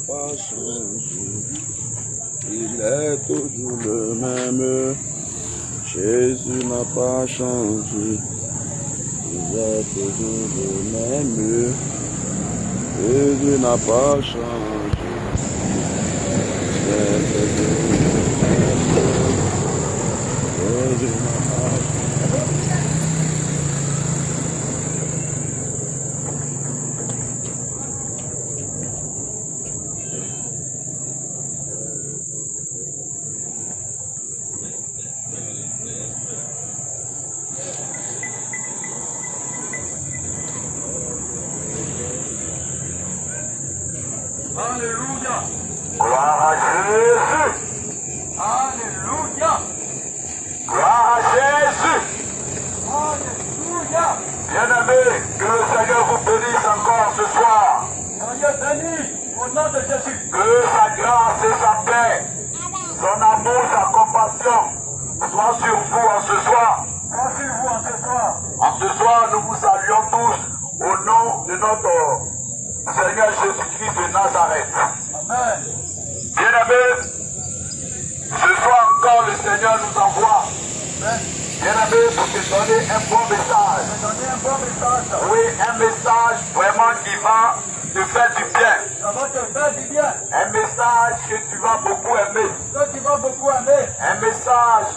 pas changé. Il est toujours le même. Jésus n'a pas changé. Il est toujours le même. Jésus n'a pas changé. Il est toujours le même. Jésus n'a pas changé. Alléluia. Gloire à Jésus. Alléluia. Gloire à Jésus. Alléluia. Bien-aimés, que le Seigneur vous bénisse encore ce soir. Soyez bénis au nom de Jésus. Que sa grâce et sa paix, son amour, sa compassion soient sur vous en ce soir. Merci-vous en ce soir. En ce soir, nous vous saluons tous au nom de notre Seigneur Jésus-Christ de Nazareth. Amen. Bien-aimés, ce soir encore le Seigneur nous envoie, Amen. bien-aimés, pour te donner un bon message. Je vais donner un bon message. Oui, un message vraiment qui va te faire du bien. Ça va te faire du bien. Un message que tu vas beaucoup aimer. Que tu vas beaucoup aimer. Un message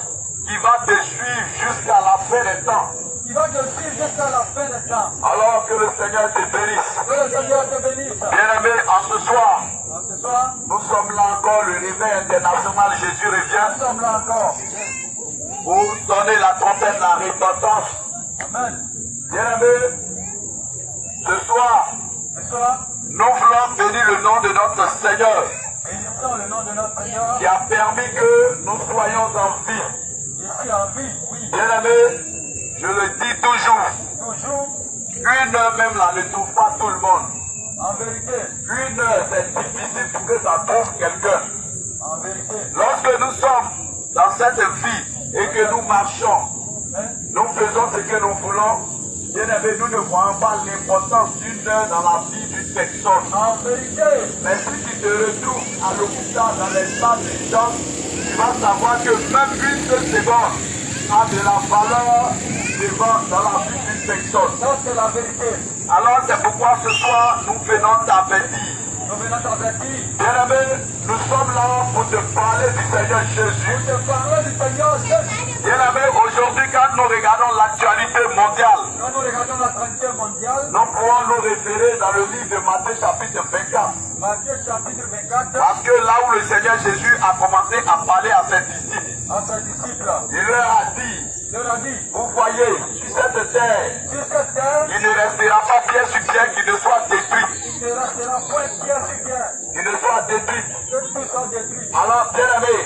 qui va te suivre jusqu'à la fin des temps. Qui va te suivre jusqu'à la fin des temps. Alors que le Seigneur te bénisse. Que le Seigneur te bénisse. Bien-aimés, en ce soir, Ce soir, nous sommes là encore, le réveil international Jésus nous revient sommes là encore. pour donner la trompette, la repentance. Amen. Bien-aimés, ce soir, Ce soir, nous voulons bénir le nom de notre Seigneur bénissons le nom de notre Seigneur. qui a permis que nous soyons en vie. Ici en vie, oui. Bien-aimés, je le dis toujours, Toujours, une heure même là ne trouve pas tout le monde. en vérité. Une heure, c'est difficile pour que ça trouve quelqu'un. En vérité. Lorsque nous sommes dans cette vie et que nous marchons, Hein? nous faisons ce que nous voulons, bien aimé, nous ne voyons pas l'importance d'une heure dans la vie d'une personne. En vérité. Mais si tu te retrouves à l'hôpital dans l'espace d'urgence, tu vas savoir que même une seule seconde a de la valeur dans la vie d'une personne. Ça, c'est la vérité. Alors c'est pourquoi ce soir, nous venons t'avertir. Nous venons t'avertir. Bien-aimé, nous sommes là pour te parler du Seigneur Jésus. Nous te parlons du Seigneur Jésus. Bien-aimé, aujourd'hui, quand nous regardons l'actualité mondiale, Quand nous regardons la trentaine mondiale, nous pouvons nous référer dans le livre de Matthieu chapitre 24. Matthieu chapitre 24, Parce que là où le Seigneur Jésus a commencé à parler à ses disciples, à ses disciples, il leur a dit, il leur a dit, vous voyez, sur cette terre, sur cette terre, il ne restera pas pierre sur pierre qui ne soit détruite. il ne restera point pierre sur pierre, Qui ne soit détruite. que tout soit détruit. Alors, bien-aimé,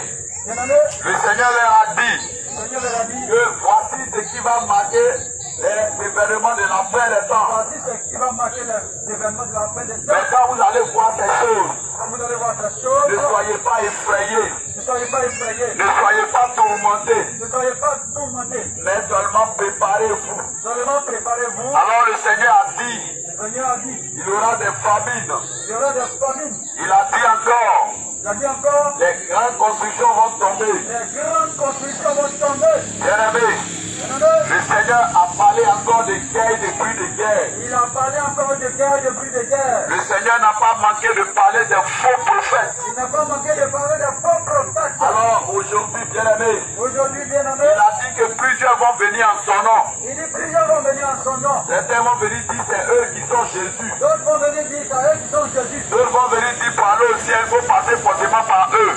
Bien-aimé, le Seigneur leur a dit le Seigneur leur a dit, que voici ce qui va marquer les événements de la fin des temps. voici ce qui va marquer les événements de la fin des Mais temps. quand vous allez voir ces choses, Quand vous allez voir ces ne choses, soyez pas effrayés, ne soyez pas effrayés, ne soyez pas tourmentés, ne soyez pas tourmentés, mais seulement préparez-vous. seulement préparez-vous. Alors le Seigneur a dit, Le Seigneur a dit, il y aura des famines. il y aura des famines. Il a dit encore, Il a dit encore, les grandes constructions vont tomber. les grandes constructions vont tomber. Bien-aimés, Bien-aimé, le Seigneur a parlé encore de guerre et de bruit de guerre. il a parlé encore de guerre, de bruit de guerre. Le Seigneur n'a pas manqué de parler des faux prophètes. Il n'a pas manqué de parler de faux prophètes. Alors aujourd'hui, bien-aimés, Aujourd'hui, bien-aimé, il a dit que plusieurs vont venir en son nom. il dit plusieurs vont venir en son nom. Certains vont venir dire c'est eux qui sont Jésus. D'autres vont venir dire c'est eux qui sont Jésus. D'autres vont venir dire pour aller au ciel, il faut passer forcément par eux.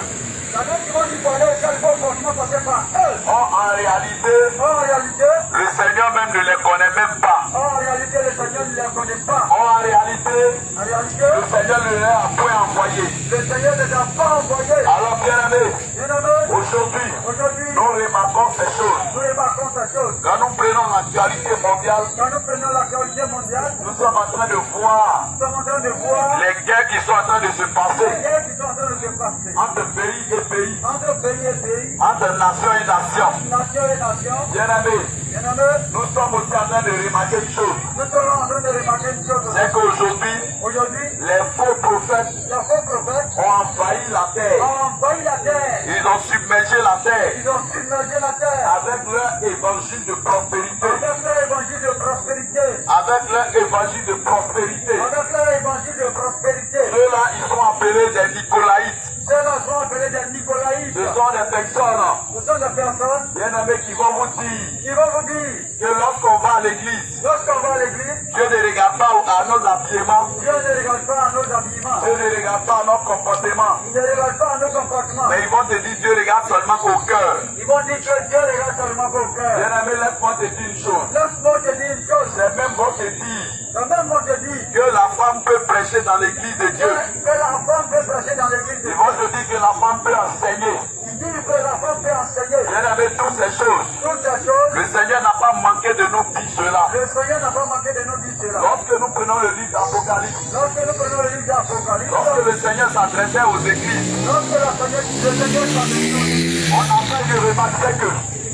Il y en a qui vont dire parler auquel il faut forcément passer par eux. Or, en réalité, En réalité, le Seigneur même ne les connaît même pas. en réalité, le Seigneur ne les connaît pas. Or, en réalité, En réalité, le Seigneur ne les a point envoyés. le Seigneur ne les a pas envoyés. Alors, bien-aimés, Bien-aimé, aujourd'hui, aujourd'hui, nous remarquons ces choses. Nous remarquons ces choses. Quand nous prenons l'actualité mondiale, Quand nous prenons l'actualité mondiale, nous sommes en train de voir nous sommes en train de voir les guerres qui sont en train de se les passer guerres qui sont en train de se passer. entre pays et pays, Entre pays et pays, entre nation et nation. nation et nation. Bien-aimés, Bien-aimés, nous sommes aussi en train de remarquer une chose. nous sommes en train de remarquer une chose. C'est qu'aujourd'hui, Aujourd'hui, les faux prophètes les faux prophètes ont envahi la terre. ont envahi la terre. Ils ont submergé la terre Ils ont submergé la terre avec leur évangile de prospérité. avec leur évangile de prospérité. Avec leur évangile de prospérité. Avec leur évangile de prospérité. Ceux-là, ils sont appelés des Nicolaïtes. Ceux-là sont appelés des Nicolaïtes. Ce sont des personnes, Ce sont des personnes bien-aimés, qui vont vous dire qui vont vous dire, que lorsqu'on va à l'église, lorsqu'on va à l'église, Dieu ne regarde pas à nos habillements, Dieu ne regarde pas à nos habillements. Dieu ne regarde pas à notre comportement, Il ne regarde pas à nos comportements. mais ils vont te dire Dieu regarde seulement au cœur. Ils vont dire que Dieu regarde seulement au cœur. Bien-aimé, laisse-moi te dire une chose. Laisse-moi te dire une chose. C'est même bon te dire Quand même, moi te dis que la femme peut prêcher dans l'église de Dieu. que la femme peut prêcher dans l'église de Ils Dieu. vont te dire que la femme peut enseigner. Il dit que la femme peut enseigner. Bien-aimé, toutes ces choses, Toutes ces choses, le Seigneur n'a pas manqué de nous dire cela. le Seigneur n'a pas manqué de nous dire cela. Lorsque nous prenons le livre d'Apocalypse, Lorsque nous prenons le livre d'Apocalypse, lorsque le Seigneur s'adressait aux églises, lorsque le Seigneur s'en est on a fait une remarque, c'est que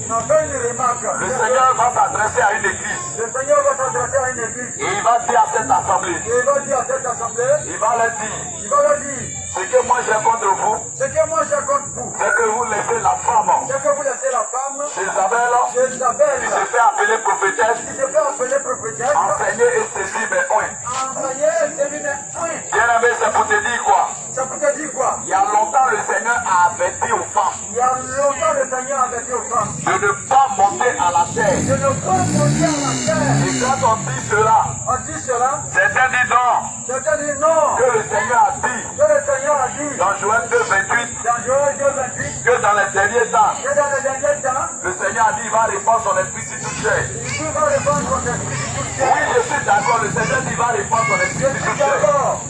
on a fait une remarque. le Seigneur va s'adresser à une église Le Seigneur va s'adresser à une église. et il va dire à cette assemblée, Et il va dire à cette assemblée, il va leur dire, il va leur dire, ce que moi j'ai contre vous, ce que moi j'ai contre vous, c'est que vous laissez la femme, c'est que vous laissez la femme, Jézabel, Jézabel, qui se fait appeler prophétesse, qui se fait appeler prophétesse, enseigner et saisir mes points. enseigner, c'est lui, mais oui. Bien aimé, c'est pour te dire quoi? Ça peut te dire quoi? Il y a longtemps, le Seigneur a averti aux femmes Il y a longtemps le Seigneur avait dit aux femmes, de ne pas monter à la terre. je ne peux monter à la terre. Et quand on dit cela, On dit cela, certains disent non, certains disent non. que le Seigneur a dit Que le Seigneur a dit dans Joël 2,28 dans Joël 2,28 que dans les derniers temps, que dans les derniers temps, le Seigneur a dit il va répandre son esprit sur toute chair. il va répandre son esprit sur toute Oui, terre. je suis d'accord, le Seigneur dit il va répandre son esprit Je sur suis toute chair. d'accord.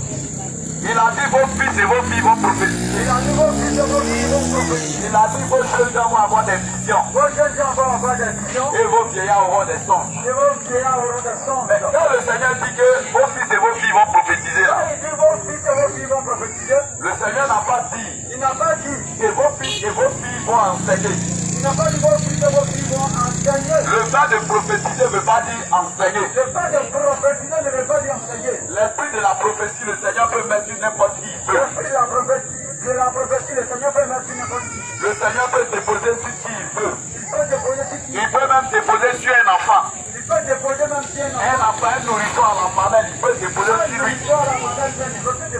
Il a dit vos fils et vos filles vont prophétiser. Il a dit vos fils et vos filles vont prophétiser. Il a dit vos jeunes gens vont avoir des visions Vos jeunes gens vont avoir des visions et vos vieillards auront des songes. et vos vieillards auront des songes. Mais quand le Seigneur dit que vos fils et vos filles vont prophétiser là, Quand il dit vos fils et vos filles vont prophétiser, le Seigneur n'a pas dit il n'a pas dit, que vos fils et vos filles vont enseigner. il n'a pas dit vos fils et vos filles vont enseigner. Le fait de prophétiser ne veut pas dire enseigner. Le fait de prophétiser ne veut pas dire enseigner. L'esprit de la prophétie, le Seigneur peut mettre sur n'importe qui il veut. L'esprit de la prophétie, le Seigneur peut mettre sur n'importe qui. Le Seigneur peut déposer sur qui il veut. Il peut déposer sur qui. Il peut même déposer sur un enfant. Il peut déposer même si un Un enfant, un nourrisson à la mamelle, il peut déposer sur lui.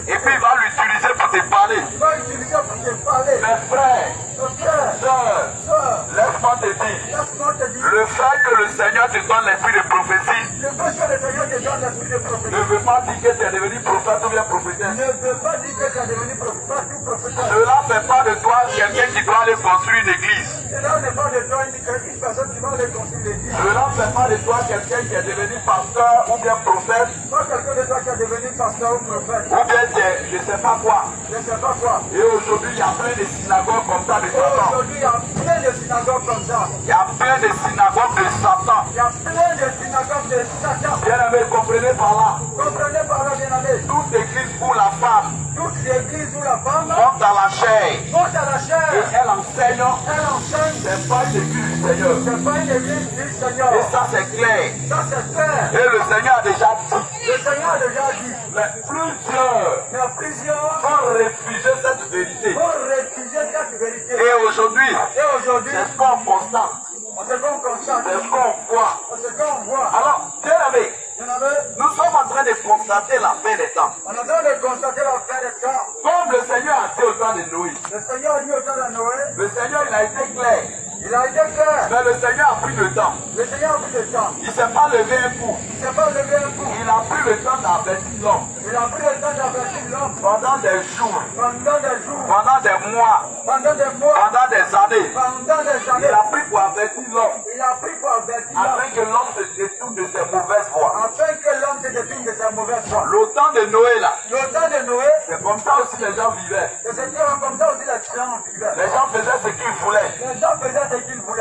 Et puis il va l'utiliser pour te parler. Il va utiliser pour te parler. Mes frères, Mon frère, sœurs, soeur, laisse-moi te dire, laisse-moi te dire, le fait que le Seigneur te donne l'esprit de prophétie le fait que le Seigneur te donne l'esprit de ne prophétie veut pas dire que tu es devenu prophète ou bien prophétesse. ne veut pas dire que tu es devenu prophète ou prophétesse. Cela ne fait pas de toi quelqu'un qui doit aller construire une église. Cela n'est pas de toi une personne qui va aller construire l'église. Cela ne fait pas de toi quelqu'un qui est devenu pasteur ou bien prophète Pas quelqu'un de toi qui est devenu pasteur ou prophète. ou bien je ne sais pas quoi. Je ne sais pas quoi. Et aujourd'hui, il y a plein de synagogues comme ça de Satan. Aujourd'hui, il y a plein de synagogues comme ça. Il y a plein de synagogues de Satan. Il y a plein de synagogues de Satan. Bien aimé, comprenez par là. Comprenez par là, bien aimé. Toute église où la femme Toute l'église où la femme monte dans la chair monte à la et chair, elle enseigne, elle enseigne. c'est pas une église du Seigneur. C'est pas une église du Seigneur. Et ça, c'est clair. Ça, c'est clair. Et le Seigneur a déjà dit. Le Seigneur a déjà dit. Mais plusieurs Il y a plusieurs vont refuser cette vérité. pour refuser cette vérité. Et aujourd'hui, Et aujourd'hui, c'est ce qu'on constate, on se qu'on constate, c'est ce qu'on voit. on se qu'on voit. Alors, bien aimé, Il y en avait, nous sommes en train de constater la fin des temps. on est en train de constater la fin des temps. Comme le Seigneur a dit au temps de Noé, Le Seigneur a dit au temps de Noé, le Seigneur il a été clair, il a été clair. mais le Seigneur a pris le temps. Le Seigneur a pris le temps. Il ne s'est pas levé un coup. Il ne s'est pas levé un coup. Il a pris le temps d'avertir l'homme Il a pris le temps d'avertir l'homme pendant des jours, pendant des jours, pendant des mois, pendant des mois, pendant des années. pendant des Il années. a pris pour avertir l'homme Il a pris pour avertir l'homme afin que l'homme se détourne de ses mauvaises voies. afin que l'homme se détourne de sa mauvaise foi. Le temps de Noé là, Le temps de Noé, c'est comme ça aussi les gens vivaient. et c'était comme ça aussi les gens vivaient. Les gens faisaient ce qu'ils voulaient. Les gens faisaient ce qu'ils voulaient.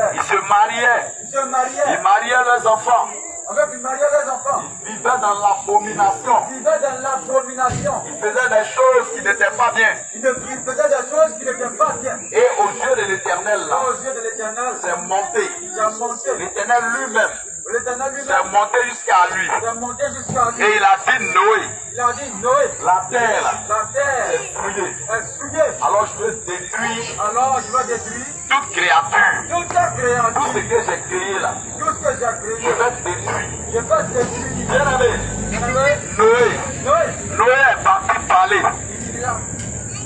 les enfants. Avec une mariée les enfants. Il vivait dans l'abomination. Il vivait dans l'abomination. Il faisait des choses qui n'étaient pas bien. Il faisait des choses qui n'étaient pas bien. Et aux yeux de l'Éternel, là, Aux yeux de l'Éternel, c'est monté. il a monté. L'Éternel lui-même, L'Éternel c'est lui-même, monté jusqu'à lui. il a monté jusqu'à lui. Et il a dit, Noé, Il a dit, Noé, la terre la terre est souillée. est souillée. Alors je veux détruire Alors je vais détruire toute créature. toute la Tout créature, ce que j'ai créé là, tout ce que j'ai je créé. vais détruire. Je vais détruire. Bien aimé, Noé, Noé est parti parler. il a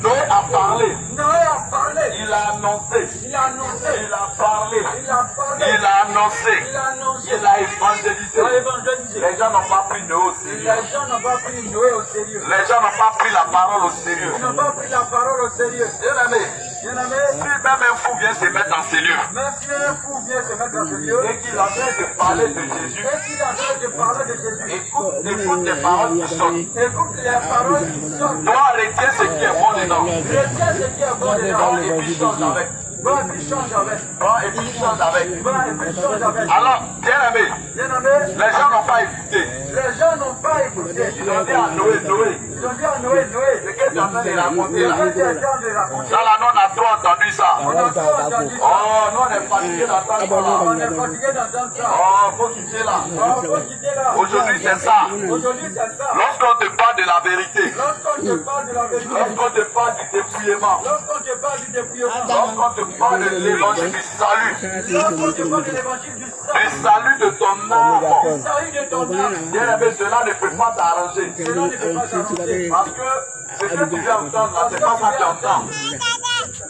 Noé a parlé. Noé a parlé. Il a annoncé. Il a annoncé. Il a parlé. Il a parlé. Il a annoncé. Il a annoncé. Il a évangélisé. Il a évangélisé. Les gens n'ont pas pris Noé au sérieux. Les gens n'ont pas pris Noé au sérieux. Les gens n'ont pas pris la parole au sérieux. Ils n'ont pas pris la parole au sérieux. Bien aimé, Bien aimé, si même un fou vient se mettre dans ses lieux même si un fou vient se mettre dans ce lieu, et qu'il arrête de parler de Jésus, et qu'il arrête de parler de Jésus, écoute les paroles qui sortent. écoute les paroles qui sortent. Toi, retiens ce qui est bon dedans. Retiens ce qui est bon dedans. Va et puis change avec. Va et puis change avec. Va et puis change avec. Va et puis change avec. Alors, bien aimé, Bien aimé, les gens n'ont pas écouté. les gens n'ont pas écouté. Ils ont dit à Noé, Noé, Ils ont dit à Noé, Noé, ce que tu es en train de raconter là. ce que tu es en train de raconter. Ça là, nous, on a trop entendu ça. On a trop entendu ça. Oh, nous, on est fatigué d'entendre ça. On est fatigué d'entendre ça. Oh, faut quitter là. Oh, faut quitter là. Aujourd'hui, c'est ça. Aujourd'hui, c'est ça. Lorsqu'on te parle de la vérité, Lorsqu'on te parle de la vérité, lorsqu'on te parle du dépouillement, lorsqu'on te parle du dépouillement, lorsqu'on te parle de l'évangile du salut, lorsqu'on te parle de l'évangile du du sang, salut de ton âme, du salut de ton âme, bien aimé, cela ne peut pas t'arranger. cela ne peut pas t'arranger. Parce que ce que tu viens entendre là, c'est pas ça que tu entends.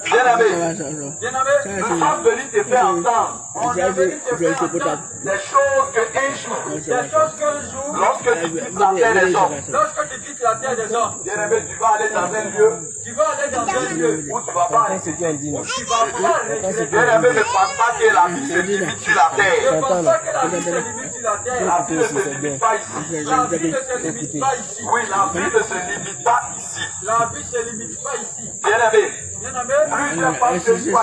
Bien aimé, Bien aimé, nous sommes venus te faire entendre on est venu te faire entendre des choses qu'un jour, des choses qu'un jour, lorsque tu quittes la terre des hommes, lorsque tu quittes la terre des hommes, bien aimé, tu vas aller dans un lieu tu vas aller dans un lieu où tu vas pas où tu vas pas regretter. bien aimé, ne pense pas que la vie se limite sur la Je terre. ne pense pas que la vie se limite sur la La terre. vie ne se limite pas ici. La vie ne se limite pas ici. Oui, la vie ne se limite pas ici. La vie ne se limite pas ici. Bien aimé, Bien aimé, plusieurs fois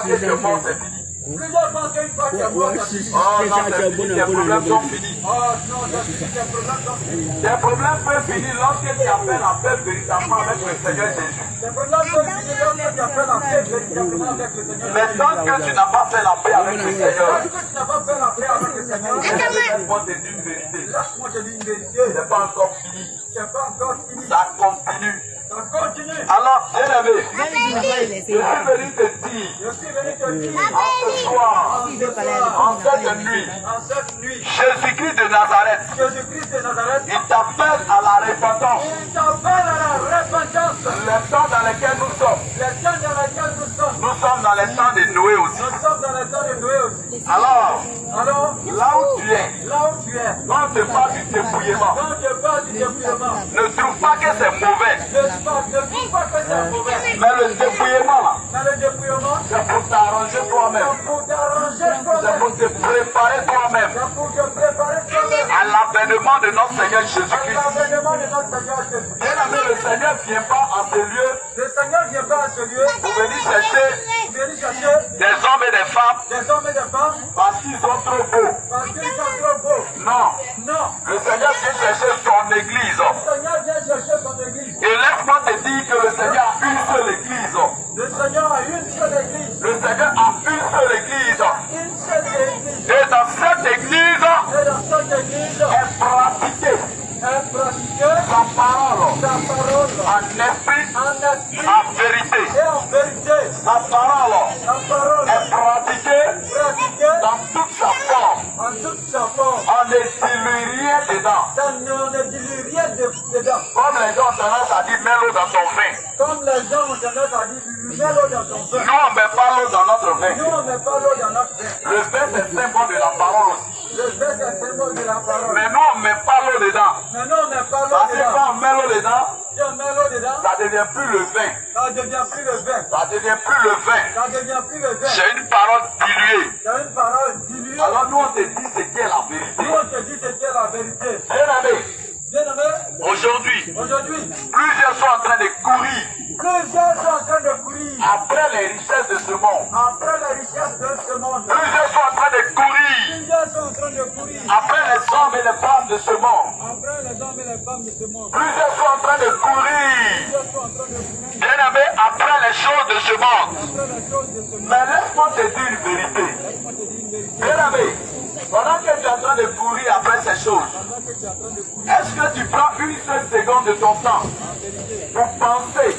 que c'est mort, c'est fini. plusieurs pensent qu'une fois qu'il y a mort, c'est fini. Oh non, c'est fini, tes problèmes sont finis. Oh non, tes problèmes sont finis. Tes problèmes peuvent finir lorsque tu appelles la paix véritablement avec le Seigneur Jésus. Tes problèmes sont finis lorsque tu appelles la paix véritablement avec le Seigneur. Mais tant que tu n'as pas fait la paix avec le Seigneur, Parce que tu n'as pas fait la paix avec le Seigneur, laisse-moi te dire une vérité. laisse-moi te dire une vérité. C'est pas encore fini. C'est pas encore fini. Ça continue. Ça continue. Alors, bien aimé, je suis venu te dire, Je suis venu te dire, en ce soir, en cette nuit, en cette nuit, Jésus-Christ de Nazareth, Jésus-Christ de Nazareth, il t'appelle à la repentance. il t'appelle à la repentance. Les temps dans lesquels nous sommes, Les temps dans lesquels nous sommes, nous sommes dans les temps de Noé aussi. nous sommes dans les temps de Noé aussi. Alors, Alors, là où tu es, là où tu es, quand on te parle du dépouillement, quand je parle du dépouillement, ne trouve pas que c'est mauvais. ne trouve pas que c'est mauvais. Mais le dépouillement, là, Mais le dépouillement, c'est pour t'arranger toi-même. c'est pour t'arranger C'est toi-même. pour te préparer toi-même C'est pour te préparer toi-même. à l'avènement de notre Seigneur À Jésus-Christ. l'avènement de notre Seigneur Jésus. Bien aimé, le Seigneur ne vient pas en ce lieu Le Seigneur vient pas à ce lieu pour venir chercher pour venir chercher des hommes et des femmes des hommes et des femmes parce qu'ils sont trop beaux. parce qu'ils sont trop beaux. Non, Non. le Seigneur vient chercher son église. Le Seigneur vient chercher son église. Et laisse-moi te dire que le Seigneur a une seule église. Le Seigneur a une seule église. Le Seigneur a une seule église. Une seule église. Et dans cette église Et dans cette église, est pratiquée elle pratiquait sa parole sa parole en esprit, en esprit en vérité. et en vérité. Sa parole La parole est pratiquée pratiquée dans toute sa forme. en toute sa forme. On ne dilue rien dedans. Ça ne dilue rien dedans. Comme les gens ont tendance à dire, mets l'eau dans ton vin. Comme les gens ont tendance à dire, mets l'eau dans ton vin. Nous, on ne met pas l'eau dans notre vin. Nous, on ne met pas l'eau dans notre vin. Le vin, c'est symbole de la parole aussi. Le vin, c'est le symbole de la parole. Mais nous, on ne met pas l'eau dedans. Mais nous, on ne met pas l'eau Parce que dedans. quand on met l'eau dedans, Si on met l'eau dedans, ça ne devient plus le vin. ça ne devient plus le vin. Ça ne devient plus le vin. Ça ne devient plus le vin. C'est une parole diluée. C'est une parole diluée. Alors nous, on te dit ce qu'est la vérité. Nous, on te dit ce qu'est la vérité. Bien aimé, Bien aimé, aujourd'hui, aujourd'hui, plusieurs sont en train de courir plusieurs sont en train de courir après les richesses de ce monde. après la richesse de ce monde. Plusieurs sont en train de courir Plusieurs sont en train de courir après les femmes de ce monde. après les hommes et les femmes de ce monde. Plusieurs sont en train de courir. Plusieurs sont en train de courir Bien-aimé, après les choses de ce monde. après les choses de ce monde. Mais laisse-moi te dire une vérité. Laisse-moi te dire une vérité. Bien-aimé, pendant que tu es en train de courir après ces choses, Pendant que tu es en train de courir, est-ce que tu prends une seule seconde de ton temps pour penser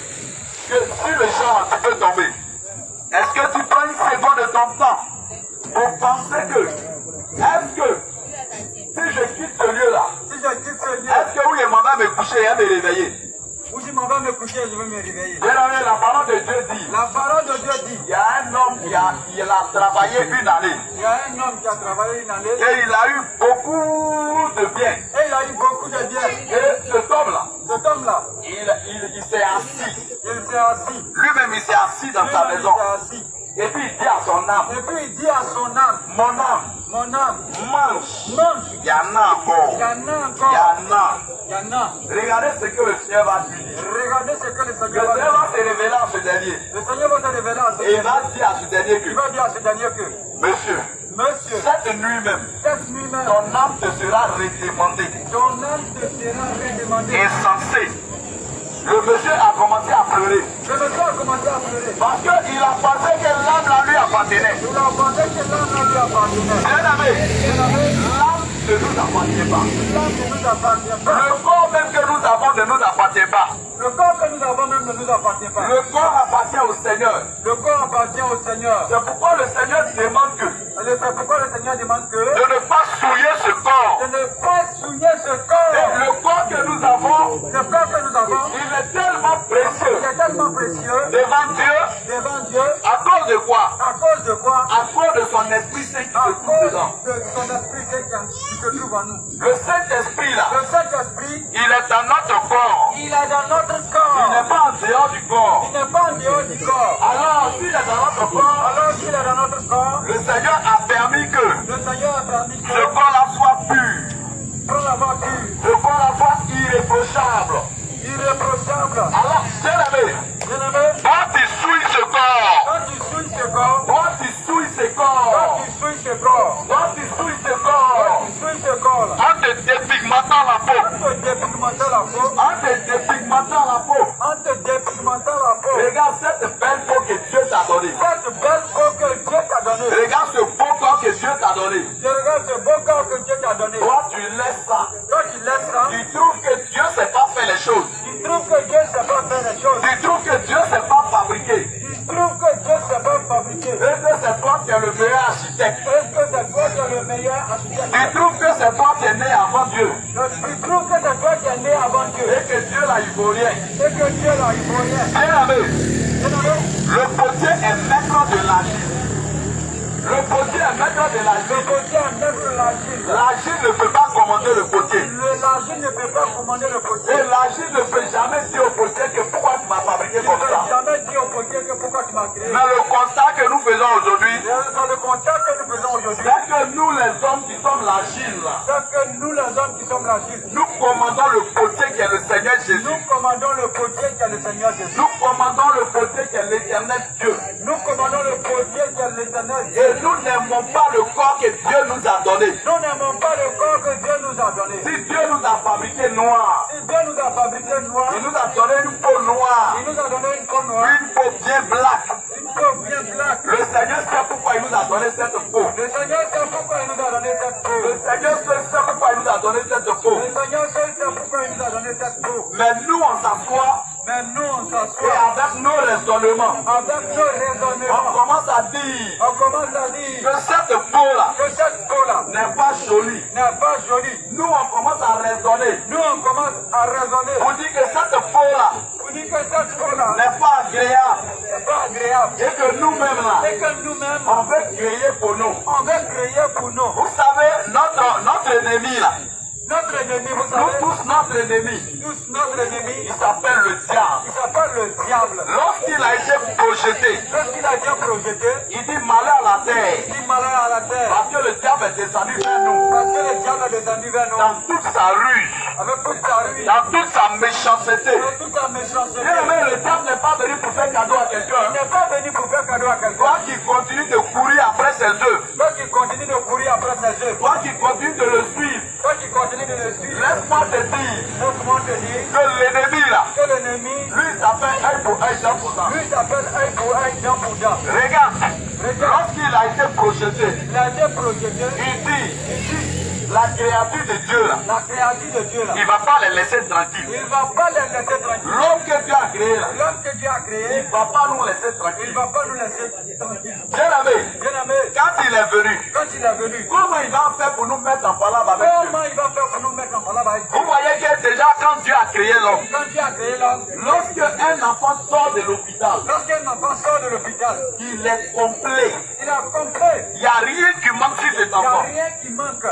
que si le champ tu peux tomber? Est-ce que tu prends une seconde de ton temps pour penser que, est-ce que si je quitte ce lieu-là, si je quitte ce lieu, est-ce que oui, il m'en va me coucher et me réveiller? ou si m'en va me coucher, je vais me réveiller. Bien-aimé, la parole de Dieu dit, La parole de Dieu dit, il y a un homme qui a travaillé une année il y a un homme qui a travaillé une année et il a eu beaucoup de bien. et il a eu beaucoup de biens. Et cet homme-là, Cet homme-là, il s'est assis. il s'est assis. Lui-même, il s'est assis dans sa Lui-même, maison. il s'est assis. Et puis il dit à son âme, Et puis il dit à son âme, mon âme, mon âme, mange. mange. Il y en a encore. Il y en a Il y encore. en a. Il y en a. Regardez ce que le Seigneur va dire. Regardez ce que le Le Seigneur Seigneur va va se révéler à ce dernier. dire. Le Seigneur va se révéler à ce Et il dernier. va dire à ce dernier que, Il va dire à ce dernier que, monsieur, monsieur, cette nuit même, cette nuit même, ton âme te sera redemandée. ton âme te sera redemandée. Insensé. Le monsieur a commencé à pleurer. Le monsieur a commencé à pleurer. Parce qu'il a pensé que l'âme là lui appartenait. Il a pensé que l'âme lui appartenait. Bien-aimé, l'âme ne nous appartient pas. L'âme ne nous appartient pas. Le corps même que nous avons ne nous appartient pas. Le corps que nous avons même ne nous appartient pas. Le corps appartient au Seigneur. Le corps appartient au Seigneur. C'est pourquoi le Seigneur demande que C'est pourquoi le Seigneur demande que de ne pas souiller ce corps. de ne pas souiller ce corps. Et le corps que nous avons, Le corps que nous avons, il est tellement précieux il est tellement précieux devant Dieu. devant Dieu. À cause de quoi? À cause de quoi? À cause de son Esprit Saint qui À se trouve cause dedans. de son Esprit Saint qui se trouve en nous. Le Saint-Esprit là, Le Saint-Esprit, il est dans notre corps. il est dans notre Il corps. n'est pas en dehors du corps. Il n'est pas en dehors du corps. Alors, s'il est dans notre corps, Alors qu'il est dans notre corps, le Seigneur a permis que le Seigneur a permis ce que corps-là soit pur. pour l'avoir pu, Ce corps-là soit irréprochable. irréprochable. Alors, bien-aimé, Bien-aimé, toi tu souilles ce corps. quand tu souilles ce corps, Toi tu souilles ce quand corps. tu souilles ce corps, Toi tu souilles ce quand corps. tu souilles ce corps-là, En te dépigmentant la peau. en te dépigmentant la peau, En te dépigmentant la peau. en te dépigmentant la peau, Regarde cette belle peau que Dieu t'a donnée. cette belle peau que Dieu t'a donnée, Regarde ce beau corps que Dieu t'a donné. je regarde ce beau corps que Dieu t'a donné. Toi tu laisses ça. Quand tu laisses ça, Tu trouves que Dieu ne sait pas faire les choses. tu trouves que Dieu ne sait pas faire les choses. Tu trouves que Dieu ne sait pas fabriquer. Tu trouves que Dieu ne sait pas fabriquer. Et que c'est toi qui es le meilleur architecte. Est-ce que c'est toi qui es le meilleur architecte? Tu trouves que c'est toi qui es né avant Dieu. Tu trouves que c'est toi qui es né avant Dieu. Et que Dieu là, il vaut rien. Et que Dieu là, il faut rien. Bien-aimé, Bien-aimé, le potier est maître de l'argile. Le potier est maître de le l'argile. potier est maître de l'argile. L'argile ne peut pas commander le potier. L'argile ne peut pas commander le potier. Et l'argile ne peut jamais dire au potier que pourquoi tu m'as fabriqué Il ne comme peut ça. jamais dire au potier que pourquoi tu m'as créé. Mais le constat que nous faisons aujourd'hui, C'est le constat que nous faisons aujourd'hui. c'est que nous les hommes qui sommes l'argile, là, C'est que nous les hommes qui sommes l'argile, nous commandons le potier qui est le Seigneur Jésus. nous commandons le potier qui est le Seigneur Jésus. Nous commandons le potier qui est l'éternel Dieu. Nous commandons le potier qui est l'éternel Dieu. Et nous n'aimons pas le corps que Dieu nous a donné. Nous n'aimons pas le corps que Dieu nous a donné. Si Dieu nous a fabriqué noir, Si Dieu nous a fabriqué noir, il nous a donné une peau noire, il nous a donné une peau noire, une peau bien black. une peau bien blanche. Le Seigneur sait pourquoi il nous a donné cette peau. Le Seigneur sait pourquoi il nous a donné cette peau. Le Seigneur sait pourquoi il nous a donné cette peau. Le Seigneur sait pourquoi il nous a donné cette peau. Mais nous, on s'assoit Mais nous, on et s'assoit avec nos raisonnements, avec nos on raisonnements. commence à dire On commence à dire que cette peau-là que cette peau-là n'est pas jolie. n'est pas jolie. Nous, on commence à raisonner. Nous, on commence à raisonner. On dit que cette peau-là On dit que cette peau-là n'est pas agréable. n'est pas agréable. Et que nous-mêmes, là, Et que nous-mêmes, on veut créer pour nous. on veut créer pour nous. Vous savez, notre ennemi, là, Notre ennemi, vous nous savez, tous, notre ennemi, tous notre ennemi, il s'appelle le diable. il s'appelle le diable. Lorsqu'il a été projeté, Lorsqu'il a été projeté, il dit malheur à la terre. il dit malheur à la terre. Parce que le diable est descendu vers nous. Parce que le diable est descendu vers nous. Dans toute sa rue, Avec toute sa rue, dans toute sa méchanceté. avec toute sa méchanceté. Bien aimé, le diable n'est pas venu pour faire cadeau à Il quelqu'un. n'est pas venu pour faire cadeau à quelqu'un. Toi qui continues de courir après ses œuvres. Toi qui continue de courir après ses œuvres. Toi qui continues de le suivre. Toi qui continue Laisse-moi te dire que l'ennemi là, que l'ennemi, lui s'appelle œil pour œil, dent pour dent. lui s'appelle œil pour œil, dent pour dent. Regarde, lorsqu'il a été projeté, Il a été projeté, il dit, ici, la créature de Dieu là, la créature de Dieu là. il ne va pas les laisser tranquilles. Il ne va pas les laisser tranquilles. L'homme que Dieu a créé là, L'homme que Dieu a il créé, ne va pas nous laisser il ne tranquilles. va pas nous laisser tranquilles. Bien-aimé, Bien-aimé, quand il est venu, quand il est venu, comment il va faire pour nous mettre en parole avec Dieu? comment il va faire pour nous mettre en parole avec Dieu? Vous voyez que déjà quand Dieu a créé l'homme, Quand Dieu a créé l'homme, lorsque un enfant sort de l'hôpital, lorsqu'un enfant sort de l'hôpital, il est complet. il a compris. Il n'y a rien qui manque sur cet Il n'y a enfant. rien qui manque.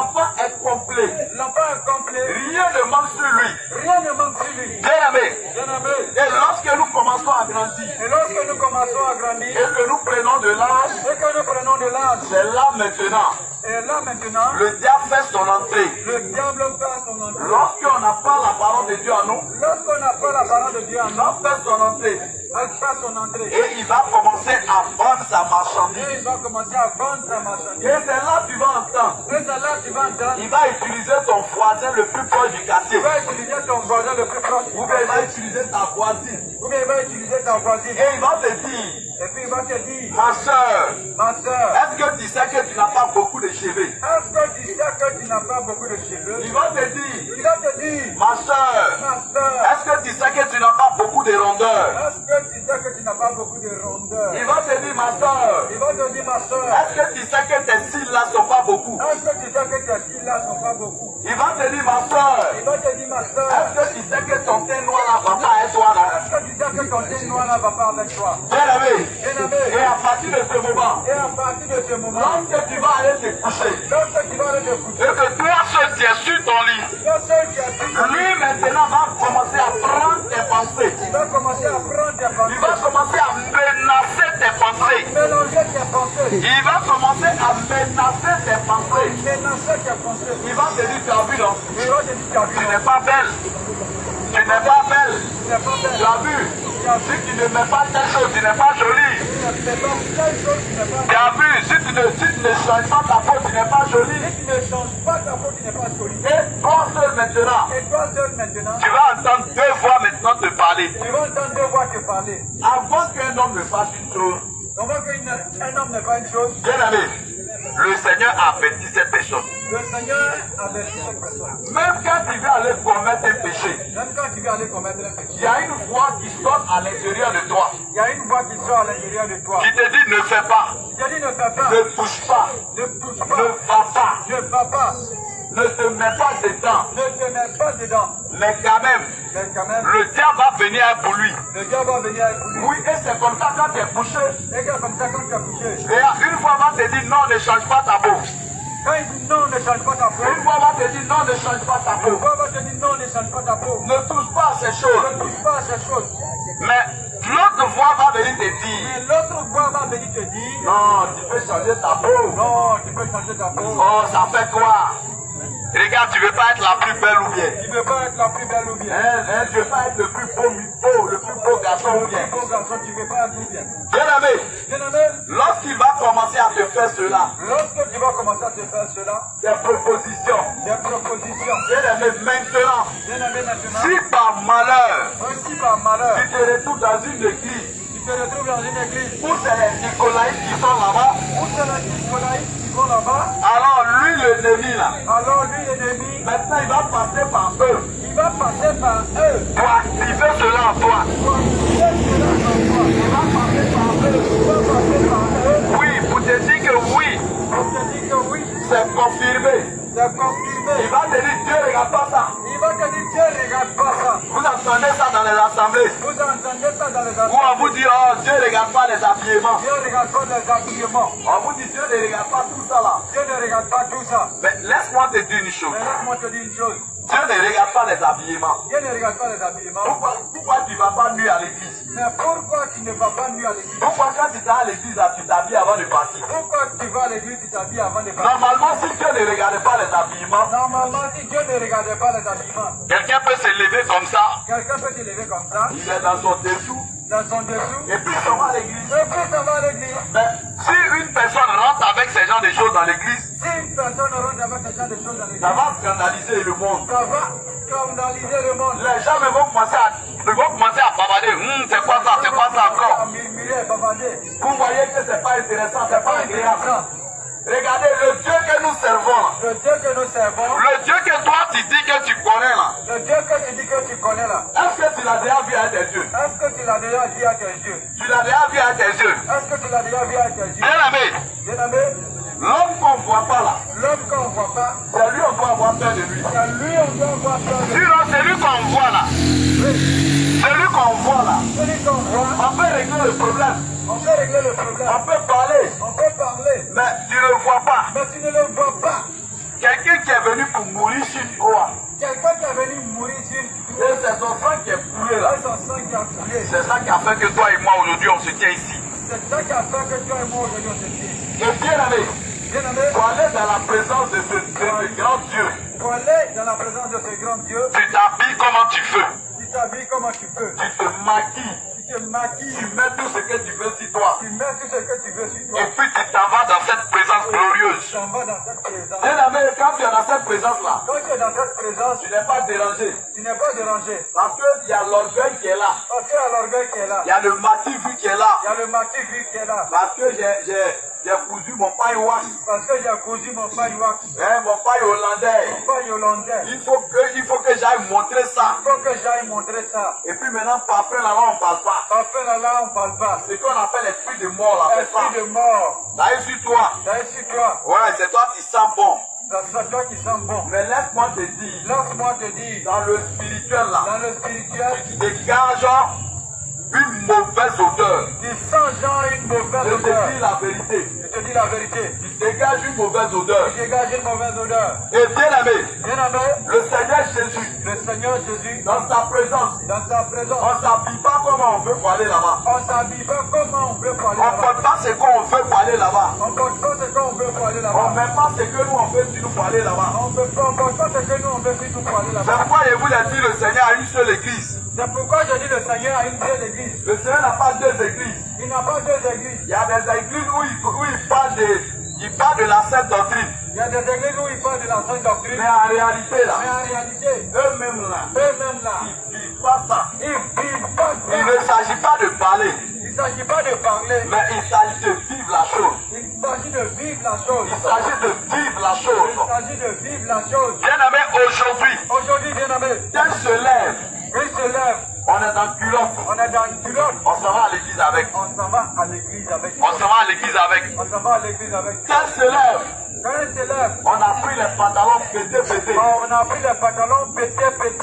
L'enfant est complet. L'enfant est complet. Rien ne manque sur lui. Rien ne manque sur lui. Bien-aimé, Bien-aimé. et lorsque nous commençons à grandir Et lorsque nous commençons à grandir, et que nous prenons de l'âge, et que nous prenons de l'âge, c'est là maintenant, et là maintenant, le diable fait son entrée. le diable fait son entrée. Lorsqu'on n'a pas la parole de Dieu en nous, Lorsqu'on n'a pas la parole de Dieu en il nous, va faire son entrée. elle fait son entrée. Et il va commencer à vendre sa marchandise. Et il va commencer à vendre sa marchandise. Et c'est là que tu vas entendre. Et c'est là que tu vas entendre. Il va utiliser ton voisin le plus proche du quartier. Tu vas utiliser ton voisin le plus proche. Ou bien il va utiliser ta voisine. Ou bien il va utiliser ta voisine. Et il va te dire, Et puis il va te dire, ma soeur, ma soeur, est-ce que tu sais que tu n'as pas beaucoup de cheveux? est-ce que tu sais que tu n'as pas beaucoup de cheveux? Il va te dire, Il va te dire, ma soeur, ma soeur, est-ce que tu sais que tu n'as pas beaucoup de rondeur? est-ce que tu sais que tu n'as pas beaucoup de rondeur? Il va te dire, ma soeur, Il va te dire, ma soeur, est-ce que tu sais que tes cils là sont pas beaucoup? est-ce que tu sais que tes cils là sont pas beaucoup? Il va te dire, ma soeur, Il va te dire, ma soeur, est-ce que tu sais que ton teint noir là va pas être toi là? est-ce que tu sais que ton teint noir là va pas avec toi? Bien-aimé, Bien-aimé, et à partir de ce moment, et à partir de ce moment, lorsque tu vas aller te coucher, lorsque tu vas aller te coucher, et que toi seul tu es sur ton lit, le seul qui a dit, lui maintenant va commencer à prendre tes pensées. il va commencer à prendre tes Il va pensées, commencer à menacer tes pensées. mélanger tes pensées, Il va commencer à menacer tes pensées. mélanger tes pensées. Il va te dire, tu as vu non? Il va te dire, tu as vu, Tu n'es pas belle. Tu n'es pas belle. tu n'es pas Tu belle, as vu? Si tu ne mets pas telle chose, tu n'es pas jolie. tu n'es pas telle chose, tu n'es pas Tu as vu? Si tu ne changes pas ta peau, tu n'es pas jolie. et tu ne changes pas ta peau, tu n'es pas jolie. Et toi seul maintenant, Et toi seul maintenant, tu vas entendre deux voix maintenant te parler. tu vas entendre deux voix te parler. Avant qu'un homme ne fasse une chose, On voit qu'un homme n'est pas une chose. bien aimé, le Seigneur a averti cette personne. Le Seigneur avertit cette personne. Même quand tu veux aller commettre un péché, Même quand tu vas aller commettre un péché, il y a une voix qui sort à l'intérieur de toi, il y a une voix qui sort à l'intérieur de toi. qui te dit ne fais pas, Je dis ne fais pas, ne touche pas, ne touche ne pas, va pas, ne va pas, ne te mets pas dedans. ne te mets pas dedans. Mais quand même, Mais quand même, le diable va venir pour lui. le diable va venir avec lui. Oui, et c'est comme ça quand tu es couché. Et quand comme ça, quand tu as couché, Et une fois, on va te dire non, ne change pas ta peau. quand il dit non, ne change pas ta peau. Une fois, on va te dire non, ne change pas ta Le peau. roi va te dire non, ne change pas ta peau. Ne touche pas à ces choses. Ne touche pas à ces choses. Mais l'autre voix va venir te dire Et l'autre voix va venir te dire, non, tu peux changer ta peau. non, tu peux changer ta peau. Oh, ça fait quoi? Regarde, tu veux pas être la plus belle ou bien? Tu ne veux pas être la plus belle ou bien. Tu veux pas être le plus beau, le plus beau garçon ou bien? Bon garçon, tu ne veux pas être ou bien. Bien aimé, Bien-aimé, lorsqu'il va commencer à te faire cela, lorsque tu vas commencer à te faire cela, des propositions, des propositions. bien aimé, maintenant, Bien-aimé, maintenant, si par malheur, aussi par malheur, tu te retrouves dans une église tu te retrouves dans une église où c'est les Nicolaïtes qui sont là-bas, où c'est les Nicolaïtes qui vont là-bas, alors lui, l'ennemi là, alors lui, l'ennemi, maintenant il va passer par eux il va passer par eux. pour activer cela en toi. Pour activer cela en toi. Il va passer par eux. Il va passer par eux. Oui, pour te dire que oui, Pour te dire que oui, c'est confirmé. c'est confirmé. Il va te dire, Dieu ne regarde pas ça. Il va te dire, Dieu ne regarde pas ça. Vous entendez ça dans les assemblées Vous entendez ça dans les où on assemblées. vous dit, oh, Dieu ne regarde pas les habillements. Dieu ne regarde pas les habillements. On vous dit, Dieu ne regarde pas tout ça là. Dieu ne regarde pas tout ça. Mais laisse-moi te dire une chose. Mais laisse-moi te dire une chose. Dieu ne regarde pas les habillements. Dieu ne regarde pas les habillements. Pourquoi tu ne vas pas nuire à l'église? Mais pourquoi tu ne vas pas nuire à l'église? Pourquoi quand tu es à l'église, là, tu t'habilles avant de partir? Pourquoi tu vas à l'église, tu t'habilles avant de partir? Normalement, si Dieu ne regardait pas les habillements, Normalement, si Dieu ne regardait pas les habillements, quelqu'un peut se lever comme ça. quelqu'un peut se lever comme ça, Il est dans son dessous. dans son dessous. et puis s'en va à l'église. Et puis ça va à l'église. Mais si une personne rentre avec ce genre de choses dans l'église, Si une personne rentre avec ce genre de choses dans l'église, ça va scandaliser le monde. ça va scandaliser le monde. Les gens me vont commencer à bavarder. C'est quoi ça? C'est quoi ça encore? À murmurer, bavarder. Vous voyez que c'est pas intéressant, c'est pas agréable. Regardez le Dieu que nous servons là. Le Dieu que nous servons, Le Dieu que toi tu dis que tu connais là. le Dieu que tu dis que tu connais là, Est-ce que tu l'as déjà vu à tes yeux? est-ce que tu l'as déjà vu à tes yeux? Tu l'as déjà vu à tes yeux? Est-ce que tu l'as déjà vu à tes yeux? Bien aimé, Bien-aimé, l'homme qu'on ne voit pas là, l'homme qu'on ne voit pas, c'est lui on doit avoir peur de lui. c'est lui on doit voir peur de lui. Sinon, c'est lui qu'on voit là. Celui qu'on voit là. Celui qu'on voit, On peut régler le problème. on peut régler le problème, On peut parler. on peut parler, Mais tu ne le vois pas. mais tu ne le vois pas. Quelqu'un qui est venu pour mourir sur une croix. Quelqu'un qui est venu mourir sur une Et c'est son sang qui est coulé là. et son sang qui a coulé. C'est ça qui a fait que toi et moi aujourd'hui on se tient ici. C'est ça qui a fait que toi et moi aujourd'hui on se tient. Et bien aimé, Bien-aimé, pour aller dans la présence de ce grand Dieu, pour aller dans la présence de ce grand Dieu, tu t'habilles comment tu veux. tu t'habilles comment tu peux, Tu te maquilles. tu te maquilles, Tu mets tout ce que tu veux sur toi. tu mets tout ce que tu veux sur toi, Et puis tu t'en vas dans cette présence tu glorieuse. t'en vas dans cette présence. Bien aimé, quand tu es dans cette présence-là, Quand tu es dans cette présence, tu n'es pas dérangé. tu n'es pas dérangé. Parce qu'il y a l'orgueil qui est là. Parce qu'il y a l'orgueil qui est là. Il y a le matif qui est là. Il y a le matin gris qui est là. Parce que j'ai cousu mon paille wax. Parce que j'ai cousu mon paille wax, Mon paille hollandais. mon paille hollandais. Il faut que j'aille montrer ça. Il faut que j'aille montrer ça. Et puis maintenant, parfait là-bas, on ne parle pas. Parfait là, on ne parle pas. C'est ce qu'on appelle l'esprit de mort là. C'est ça. Esprit de mort, Ça est sur toi. c'est sur toi. Ouais, c'est toi qui sens bon. C'est toi qui sens bon. Mais laisse-moi te dire, Laisse-moi te dire, dans le spirituel là, dans le spirituel, tu dégages une mauvaise odeur. tu sens genre une Je mauvaise te odeur. dis la vérité. Je te dis la vérité. Tu dégages une mauvaise odeur. Tu dégages une mauvaise odeur. Et bien aimé, Bien-aimé, le Seigneur Jésus, le Seigneur Jésus, dans sa présence, dans sa présence, on ne s'habille pas comme on veut pour aller là-bas. on s'habille pas comment on veut pour aller On ne là-bas. porte pas ce qu'on veut pour aller là-bas. On porte pas ce qu'on veut pour aller On là-bas. ne met pas ce que nous on veut sur nous pour aller là-bas. On porte pas ce que nous on veut sur nous pour aller C'est là-bas. pourquoi je vous l'ai dit, le Seigneur a une seule église. C'est pourquoi je dis le Seigneur a une seule église. Le Seigneur n'a pas deux églises. Il n'a pas deux églises. Il y a des églises où il parle de la sainte doctrine. Il y a des églises où il parle de l'ancienne doctrine. Mais en réalité Mais là, en réalité, eux-mêmes là, eux-mêmes là, ils ne vivent pas ça. ils vivent pas Il ça. ne s'agit pas de parler, Il ne s'agit pas de parler. mais il s'agit de vivre la chose. Il s'agit de vivre la chose. Il s'agit de vivre la chose. Il s'agit de vivre la chose. Bien aimé, aujourd'hui, Aujourd'hui, bien aimé, Dieu se lève. il se lève. On est dans culotte. On est dans une culotte. On s'en va à l'église avec. On s'en va à l'église avec. On s'en va à l'église avec. On s'en va à l'église avec. Dieu se lève. Quand il se lève, On a pris les pantalons pétés. on a pris les pantalons pétés.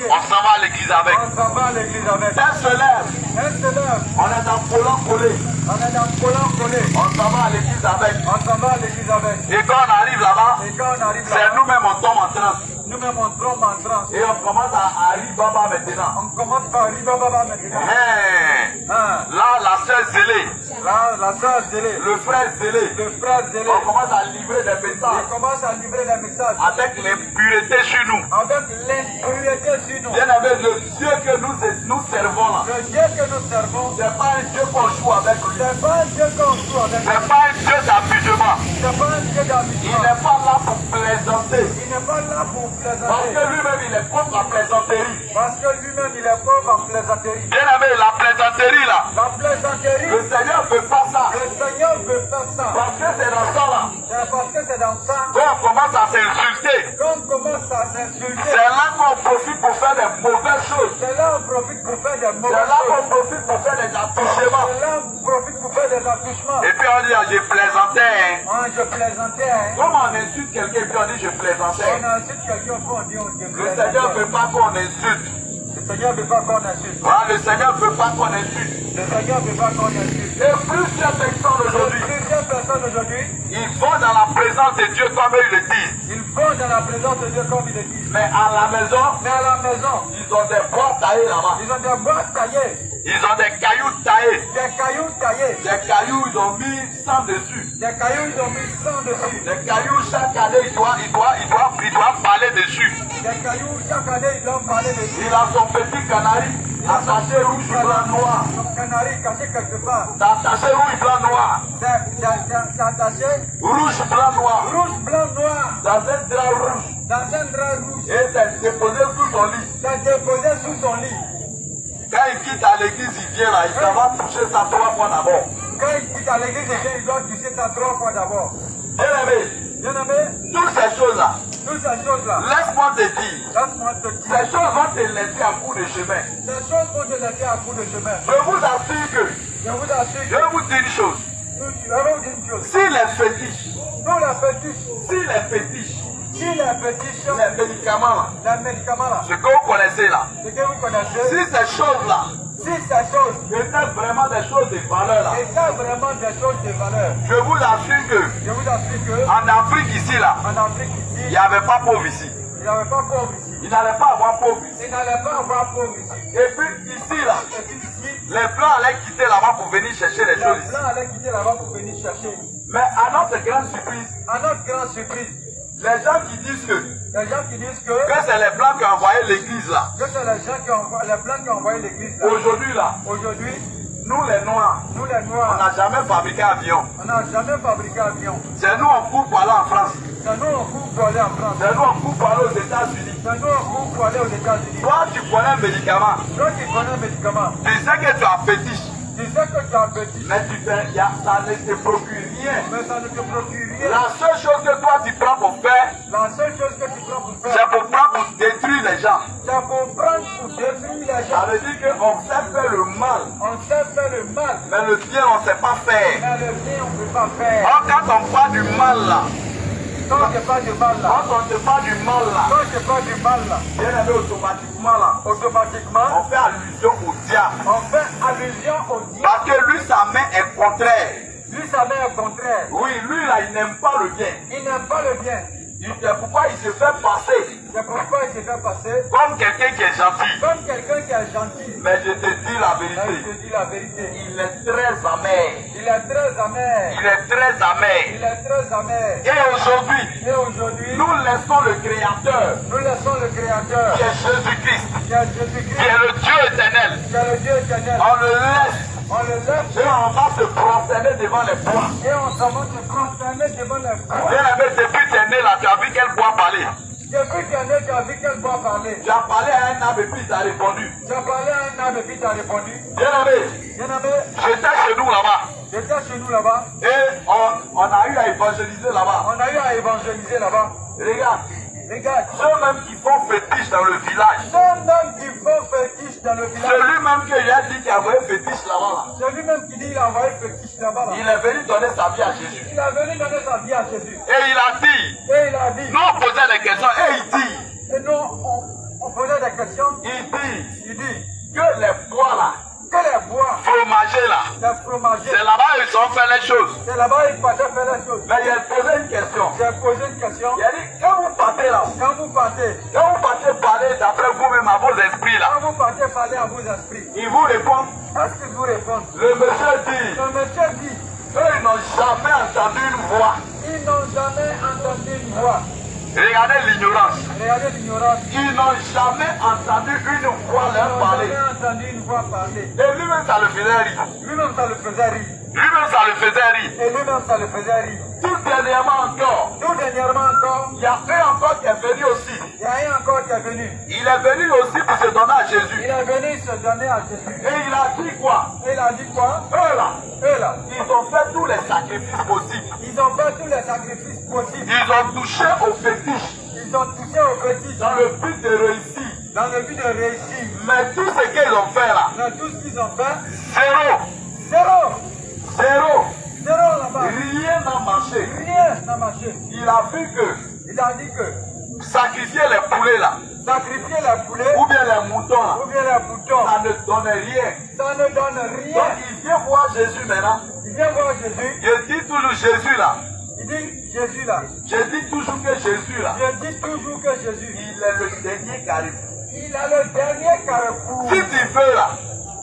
On s'en va à l'église avec. On s'en va à l'église avec. Dieu se lève. Elle se lève. On est dans collant collé. On est dans le collant collé. On s'en va à l'église avec. On s'en va à l'église avec. Et quand on arrive là-bas, Et quand on arrive c'est là, nous-mêmes on tombe en transe. nous-mêmes on trompe en transe. Et on commence à Alibaba maintenant. On commence par Ribababa maintenant. Hein. Hein. Là, la sœur zélée, Là, la sœur zélée, le frère zélé, le frère zélé, on commence à livrer des messages il commence à livrer les messages avec l'impureté sur nous. avec l'impureté sur nous. Bien aimé, le Dieu que nous servons là, Le Dieu que nous servons, c'est pas un Dieu qu'on joue avec lui. c'est pas un Dieu qu'on joue avec. C'est pas un Dieu d'amusement. C'est pas un Dieu Il d'amusement. n'est pas là pour plaisanter. Il n'est pas là pour Parce plaisanter. que lui-même, il est contre la plaisanterie. Parce que lui-même, il est pauvre en plaisanterie. Bien aimé, la plaisanterie là, La plaisanterie, le Seigneur ne veut pas ça. le Seigneur veut faire ça. Parce que c'est dans ça là C'est parce que c'est dans ça qu'on commence à s'insulter. qu'on commence à s'insulter. C'est là qu'on profite pour faire des mauvaises choses. C'est là qu'on profite pour faire des C'est mauvaises là qu'on choses. profite pour faire des attouchements. C'est là qu'on profite pour faire des attouchements. Et puis on dit, ah, j'ai plaisanté. Hein. Hein, je plaisantais. Hein. Comme on insulte quelqu'un, puis on dit, je plaisantais. On insulte quelqu'un, on dit on Le Seigneur ne veut pas qu'on insulte. Le Seigneur ne veut pas qu'on insulte. Voilà, le Seigneur ne veut pas qu'on insulte. Le Seigneur ne veut pas qu'on insulte. Et plusieurs personnes aujourd'hui, Plusieurs personnes personnes aujourd'hui, ils vont dans la présence de Dieu comme ils le disent. ils vont dans la présence de Dieu comme ils le disent. Mais à la maison, Mais à la maison, ils ont des bois taillés là-bas. ils ont des bois taillés, Ils ont des cailloux taillés. des cailloux taillés, Des cailloux, ils ont mis sang dessus. des cailloux, ils ont mis sang dessus. Les cailloux, chaque année, il doit parler dessus. Des cailloux, chaque année, ils doivent parler dessus. Il a son petit canari attaché rouge, blanc, noir. Son canari caché quelque part. C'est attaché rouge, blanc, noir. C'est attaché Rouge, blanc, noir. rouge, blanc, noir, Dans un drap rouge. dans un drap rouge. Et c'est déposé sous son lit. C'est déposé sous son lit. Quand il quitte à l'église, il vient là. Il s'en va toucher ça 3 fois d'abord. Quand il quitte à l'église, il doit toucher ça 3 fois d'abord. Bien aimé, Bien aimé, toutes ces choses-là, toutes ces choses-là, laisse-moi te dire, laisse-moi te dire, ces choses vont te laisser à coup de chemin. ces choses vont te laisser à bout de chemin. Je vous assure que, Je vous assure je vais vous dire une chose. je vais vous dire une chose. Si les fétiches, Tous les fétiches, si les fétiches, médicaments là, les médicaments là, ce que vous connaissez là, ce que vous connaissez, si ces choses-là si ces choses étaient vraiment des choses de valeur là, étaient vraiment des choses de valeur, je vous assure que je vous assure que en Afrique ici là, en Afrique il ici, n'y avait pas pauvre ici. il n'y avait pas pauvre ici. Il n'allait pas avoir pauvre ici. Il n'allait pas avoir pauvre ici. Et puis ici là, Et puis ici, les blancs allaient quitter là-bas pour venir chercher les choses les ici. blancs allaient quitter là-bas pour venir chercher. Mais à notre grande surprise, À notre grande surprise, les gens qui disent que les gens qui disent que c'est les blancs qui ont envoyé l'église là, c'est les gens qui ont les blancs qui ont envoyé l'église là. aujourd'hui là, Aujourd'hui, nous les noirs, nous les on noirs, n'a jamais fabriqué avion. on n'a jamais fabriqué avion. C'est nous on court pour aller en France. C'est nous on court pour aller en France. C'est nous on court pour aller aux États-Unis. C'est nous on court pour aller aux États-Unis. Toi tu connais un médicament, Toi qui connais un médicament, tu sais que tu as fétiche, tu sais que tu as petit, mais tu fais, ça ne te procure rien. mais ça ne te procure rien. La seule chose que toi tu prends pour faire, La seule chose que tu prends pour c'est faire, pour prendre pour détruire les gens. c'est pour prendre pour détruire les Ça gens. veut dire qu'on sait faire le mal, On sait faire le mal, mais le bien on ne sait pas faire. mais le bien on ne peut pas faire. Or, quand on parle du mal là, Quand on ne pas du mal là, quand on te parle du mal là, quand je parle du mal là, bien aimé automatiquement là, automatiquement, on fait allusion au diable. on fait allusion au diable. Parce que lui, sa main est contraire. Lui, sa main est contraire. Oui, lui là, il n'aime pas le bien. Il n'aime pas le bien. C'est pourquoi il se fait passer C'est pourquoi il se fait passer comme quelqu'un qui est gentil. comme quelqu'un qui est gentil. Mais je te dis la Mais je vérité, te dis la vérité. il est très amer. Il est très amer. Il est très amer. Il est très amer. Et aujourd'hui, Et aujourd'hui, nous laissons le Créateur, nous laissons le Créateur, qui est Jésus-Christ, qui est Jésus-Christ, qui est le Dieu éternel. qui est le Dieu éternel. On le laisse On le laisse et on va se prosterner devant les bois. et on commence à se prosterner devant les bois. Bien aimé, depuis que tu es né là, tu as vu quel bois parler. Depuis qu'il y en a qui a vu quel bois parler. Tu as parlé à un arbre et puis il t'a répondu. Tu as parlé à un arbre et puis tu as répondu. Bien aimé, Bien aimé, j'étais chez nous là-bas j'étais chez nous là-bas. et on a eu à évangéliser là-bas. On a eu à évangéliser là-bas. Regarde, Regarde, ceux-mêmes qui font fétiche dans le village, ceux même qui font fétiche dans le village, celui-même que j'ai dit qu'il a envoyé fétiche là-bas, là, celui même qui dit qu'il a envoyé fétiche là-bas, là, il est venu donner sa vie à Jésus. il est venu donner sa vie à Jésus. Et il a dit, Et il a dit, nous on posait des questions et il dit, et nous on posait des questions, il il dit que les bois là, que les bois, fromagers là, les fromagers, c'est là-bas ils ont fait les choses. c'est là-bas il fallait faire les choses. Mais il a posé une question. J'ai posé une question. Il a dit, quand vous partez là, Quand vous partez parler d'après vous-même à vos esprits là, quand vous partez parler à vos esprits, ils vous répondent, est-ce qu'ils vous répondent? le monsieur dit, Le monsieur dit, eux ils n'ont jamais entendu une voix. ils n'ont jamais entendu une voix. Regardez l'ignorance. Regardez l'ignorance. Ils n'ont jamais entendu une voix Ils leur n'ont parler. jamais entendu une voix parler. Et lui-même ça le faisait rire. Lui-même ça le faisait rire. Lui-même ça le faisait rire. Et lui-même ça le faisait rire. Tout dernièrement encore, Tout dernièrement encore, il y a un encore qui est venu aussi. il y a un encore qui est venu. Il est venu aussi pour se donner à Jésus. Il est venu se donner à Jésus. Et il a dit quoi? Et il a dit quoi? Eux là, Eux là, ils ont fait tous les sacrifices possibles. ils ont fait tous les sacrifices possibles. Ils ont touché au fétiche Ils ont touché au fétiche dans le but de réussir. dans le but de réussir. Mais tout ce qu'ils ont fait là, Dans tout ce qu'ils ont fait, zéro, zéro là-bas. rien n'a marché. Rien n'a marché. Il a vu que Il a dit que sacrifier les poulets là, sacrifier la poulet, ou bien les moutons, là, ou bien les moutons, ça ne donne rien. ça ne donne rien. Donc il vient voir Jésus maintenant. Il vient voir Jésus, Je dis toujours Jésus là. il dit Jésus là. Je dis toujours que Jésus là, Je dis toujours que Jésus, il est le dernier carrefour. il a le dernier carrefour. Si tu veux là,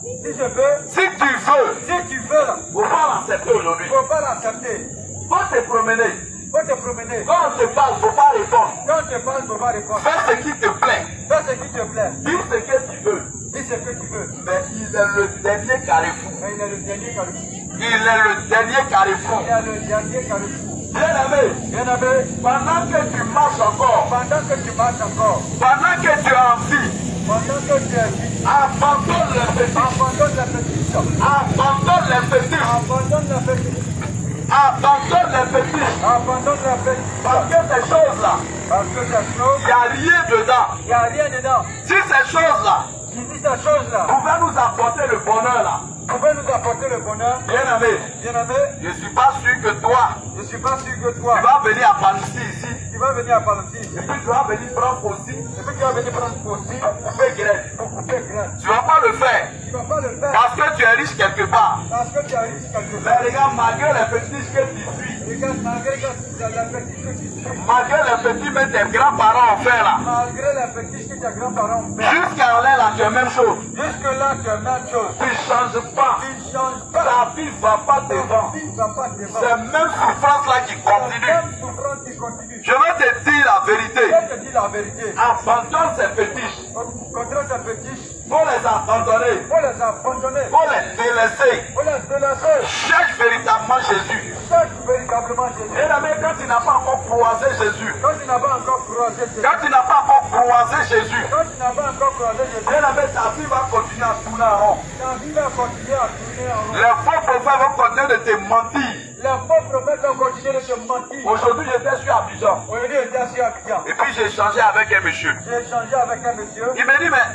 Si je veux, si tu veux, si tu veux là, faut pas l'accepter aujourd'hui. il ne faut pas l'accepter. Faut te promener. Il faut te promener. Quand on te parle, faut pas répondre. Quand on te parle, il ne faut pas répondre. Fais ce qui te plaît. Fais ce qui te plaît. Dis ce que tu veux. Dis ce que tu veux. Mais il est le dernier carrefour. Mais il est le dernier carrefour. Il est le dernier carrefour. Il est le dernier carrefour. Bien aimé, Bien aimé, pendant que tu marches encore, pendant que tu marches encore, pendant que tu es en vie, pendant que tu es vie, abandonne les petits. abandonne la petite. Abandonne les petits. Abandonne la petite. Abandonne les petits. Abandonne la petite. Parce que ces choses-là, Parce que cette chose, il n'y a rien dedans. il n'y a rien dedans. Si ces choses-là Si cette chose-là pouvaient nous apporter le bonheur là, pouvait nous apporter le bonheur, bien aimé, bien aimé, je ne suis pas sûr que toi, je ne suis pas sûr que tu toi, vas venir à Palestine ici, tu vas venir à Palestine ici, et puis tu vas venir prendre aussi, et puis tu vas venir prendre aussi couper graine. pour couper grain. Tu ne vas pas le faire. Tu ne vas pas le faire Parce que tu es riche quelque part. parce que tu as riche quelque Mais part. regarde, malgré les petits que tu suis, Regarde, malgré que tu as la petite que tu suis, malgré les petits que tes grands-parents ont fait là, malgré la petite que tes grands-parents ont fait, jusqu'à là, tu es même chose. jusque-là tu as même chose. Tu ne changes pas. Tu ne changes pas. Ta vie ne va pas Ta devant. vie ne va pas devant. C'est même souffrance là qui La continue. même souffrance qui continue. Je vais te dire la vérité. Je te dis la vérité. Abandonne ces fétiches. Contre ces fétiches, Faut les abandonner. il faut les abandonner. Faut les délaisser. Il faut les délaisser. Cherche véritablement Jésus. Cherche véritablement Jésus. Et la même quand tu n'as pas encore croisé Jésus. Quand tu n'as pas encore croisé Jésus, Quand tu n'as pas encore croisé Jésus. quand tu n'as pas encore croisé Jésus, Et la même ta vie va continuer à tourner en rond. ta vie va continuer à tourner en rond. Les faux prophètes vont continuer de te mentir. Les faux prophètes vont continuer de te mentir. Aujourd'hui, j'étais sur Abidjan. Aujourd'hui, j'étais assis à Abidjan. Et puis j'ai échangé avec un monsieur. J'ai échangé avec un monsieur. Il me dit, mais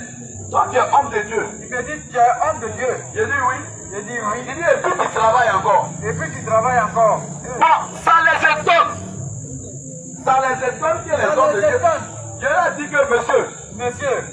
toi tu es homme de Dieu. Il me dit, tu es homme de Dieu. J'ai dit oui. J'ai dit oui. Il dit, et puis tu travailles encore. Et puis tu travailles encore. Bon, ça les étonne. Ça les étonne que les Ça hommes de les Dieu. étonne. Je leur ai dit que monsieur, Monsieur,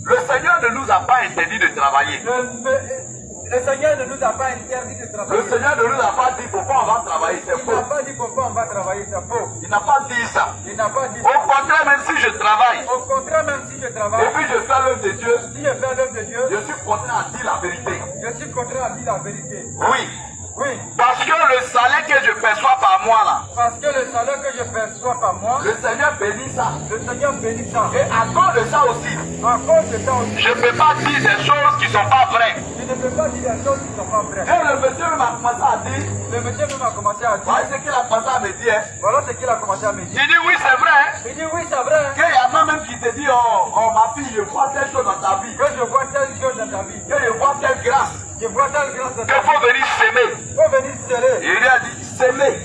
le Seigneur ne nous a pas interdit de travailler. le Seigneur ne nous a pas interdit de travailler. Le Seigneur ne nous a pas dit pourquoi on va travailler, c'est Il n'a faux. pas dit pourquoi on va travailler, c'est faux. Il n'a pas dit ça. Il n'a pas dit Au ça. contraire, même si je travaille, Au contraire, même si je et travaille, puis je fais l'œuvre de Dieu, si je fais l'œuvre de Dieu, je suis contraint à dire la vérité. je suis contraint à dire la vérité. Oui. Oui, Parce que le salaire que je perçois par mois là, parce que le salaire que je perçois par mois, le Seigneur bénit ça. le Seigneur bénit ça. Et à cause de ça aussi, À cause de ça aussi, je ne peux pas dire des choses qui ne sont pas vraies. je ne peux pas dire des choses qui ne sont pas vraies. Et le monsieur m'a commencé à dire, Le monsieur même a commencé à dire, voilà ce qu'il a commencé à me dire. Hein. voilà ce qu'il a commencé à me dire. Il dit oui, c'est vrai. Hein. Il dit oui, c'est vrai, hein, Qu'il y a même qui te dit, oh ma fille, je vois telle chose dans ta vie. que je vois telle chose dans ta vie. Que je vois telle grâce. Je vois telle grâce dans ta Qu'il vie. faut venir s'aimer. Il faut venir sceller, Il lui a dit s'aimer.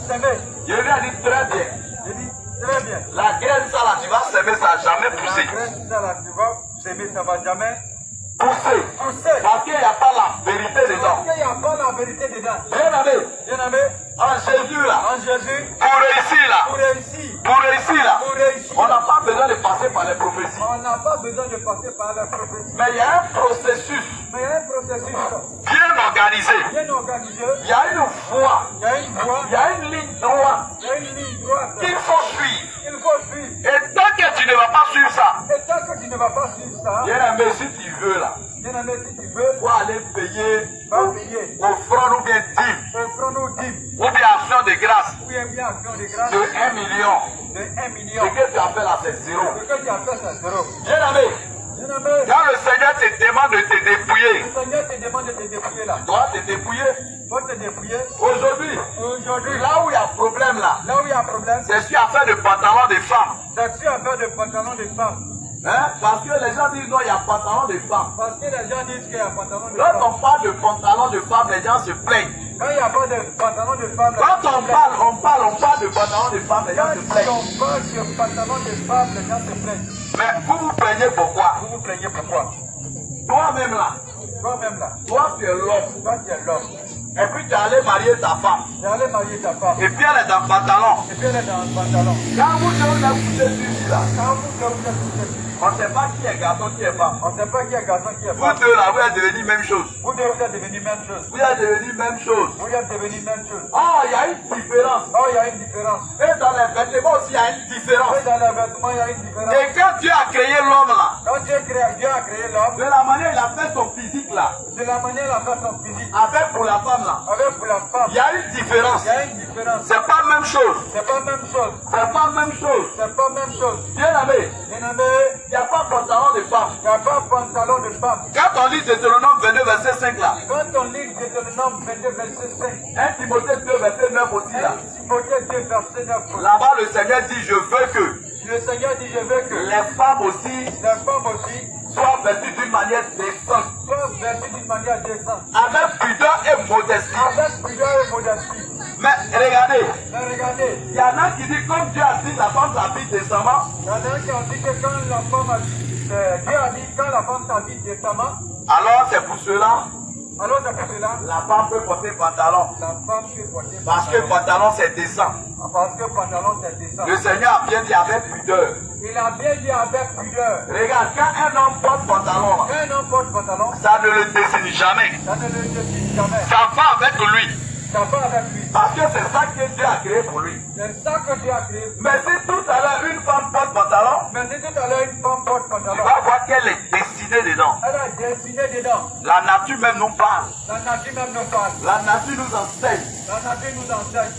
s'aimer. Il lui a dit très bien. Je dis, très bien. La graine, ça là, tu vas s'aimer, ça n'a jamais La poussé. graine, ça là, tu vois, s'aimer, ça va jamais Pousser. pousser. Parce qu'il n'y a pas la vérité Parce dedans. qu'il n'y a pas la vérité dedans. Bien aimé, Bien aimé, en Jésus là, en Jésus, pour réussir là, pour réussir, pour réussir là, pour réussir, on n'a pas besoin de passer par les prophéties. on n'a pas besoin de passer par la prophétie. Mais il y a un processus Mais il y a un processus bien organisé. bien organisé. Il y a une voie, Il y a une voie, il y a une ligne droite il y a une ligne droite qu'il faut suivre. qu'il faut suivre. Et tant que tu ne vas pas suivre ça, Et tant que tu ne vas pas suivre ça, bien aimé, si tu veux là, bien aimé, si tu veux, il faut aller payer va payer. offrande ou bien dîme, Offrons-nous 10 ou bien action de grâce ou bien action de grâce de 1 million. de 1 million. Ce que tu as fait là, c'est zéro. Ce que tu as fait, c'est zéro. Bien aimé, Bien aimé, quand le Seigneur te demande de te dépouiller, le Seigneur te demande de te dépouiller là. tu dois te dépouiller. Faut te dépouiller. Aujourd'hui, Aujourd'hui, là où il y a problème là, là où il y a un problème, c'est sur affaire de pantalon de femme. c'est sur affaire de pantalon de femme. Hein? Parce que les gens disent non, il y a pantalon de femme. Parce que les gens disent qu'il y a pantalon de Quand femme. on parle de pantalon de femme, les gens se plaignent. Quand il n'y a pas de pantalon de femme, Quand on parle de pantalon de femme, les gens se quand plaignent. on parle de pantalon de femme, les gens se plaignent. Mais vous vous plaignez pourquoi? Vous vous plaignez pourquoi? Toi-même là, Toi-même là, toi tu es l'homme. toi tu es l'homme. Et puis tu es allé marier ta femme. Tu es allé marier ta femme. Et puis elle est dans le pantalon. Et puis elle est dans le pantalon. Quand vous deux vous couché sur lui là, Quand vous deux vous êtes couchés, on ne sait pas qui est garçon, qui est femme. on ne sait pas qui est garçon, qui est Vous femme. deux là, vous êtes devenus même chose. Vous deux vous êtes devenus même chose. Vous êtes devenus même chose. Vous êtes devenus même chose. Oh, il y a une différence. Oh, il y a une différence. Et dans les vêtements aussi, il y a une différence. Et dans les vêtements, il y a une différence. Et quand Dieu a créé l'homme là, Quand Dieu a créé l'homme, de la manière il a fait son physique là, de la manière il a fait son physique, avec pour la femme là, avec pour la femme, il y a une différence. il y a une différence. C'est pas la même chose. C'est pas la même chose. C'est pas la même chose. C'est pas la même chose. Bien aimé, Bien aimé, il n'y a pas de pantalon de femme. il n'y a pas de pantalon de femme. Quand on lit Deutéronome 22 verset 5 là, Quand on lit Deutéronome 22 verset 5, 1 Timothée 2 verset 9 aussi là, Timothée 2 verset 9, là-bas le Seigneur dit je veux que le Seigneur dit je veux que les femmes aussi les femmes aussi soient vêtues d'une manière décente, soient vêtues d'une manière décente, avec pudeur et modestie. avec pudeur et modestie. Mais regardez, Mais regardez, il y en a qui disent comme Dieu a dit la femme s'habille décemment, il y en a qui ont dit que quand la femme Dieu a dit quand la femme s'habille décemment, alors c'est pour cela alors c'est pour cela la femme peut porter pantalon. la femme peut porter Parce que pantalon c'est décent. parce que pantalon c'est décent. Le Seigneur a bien dit avec pudeur. Il a bien dit avec pudeur. Regarde, quand un homme porte pantalon, là, Quand un homme porte pantalon, ça ne le désigne jamais. ça ne le dit jamais. Ça va avec lui. Ça va avec lui. Parce que c'est ça que Dieu a créé pour lui. C'est ça que Dieu a créé. Mais si tout à l'heure une femme porte pantalon, Mais si tout à l'heure une femme porte tu pantalon, vas voir qu'elle est dessinée dedans. elle a dessiné dedans. La nature même nous parle. La nature même nous parle. La nature nous enseigne. La nature nous enseigne.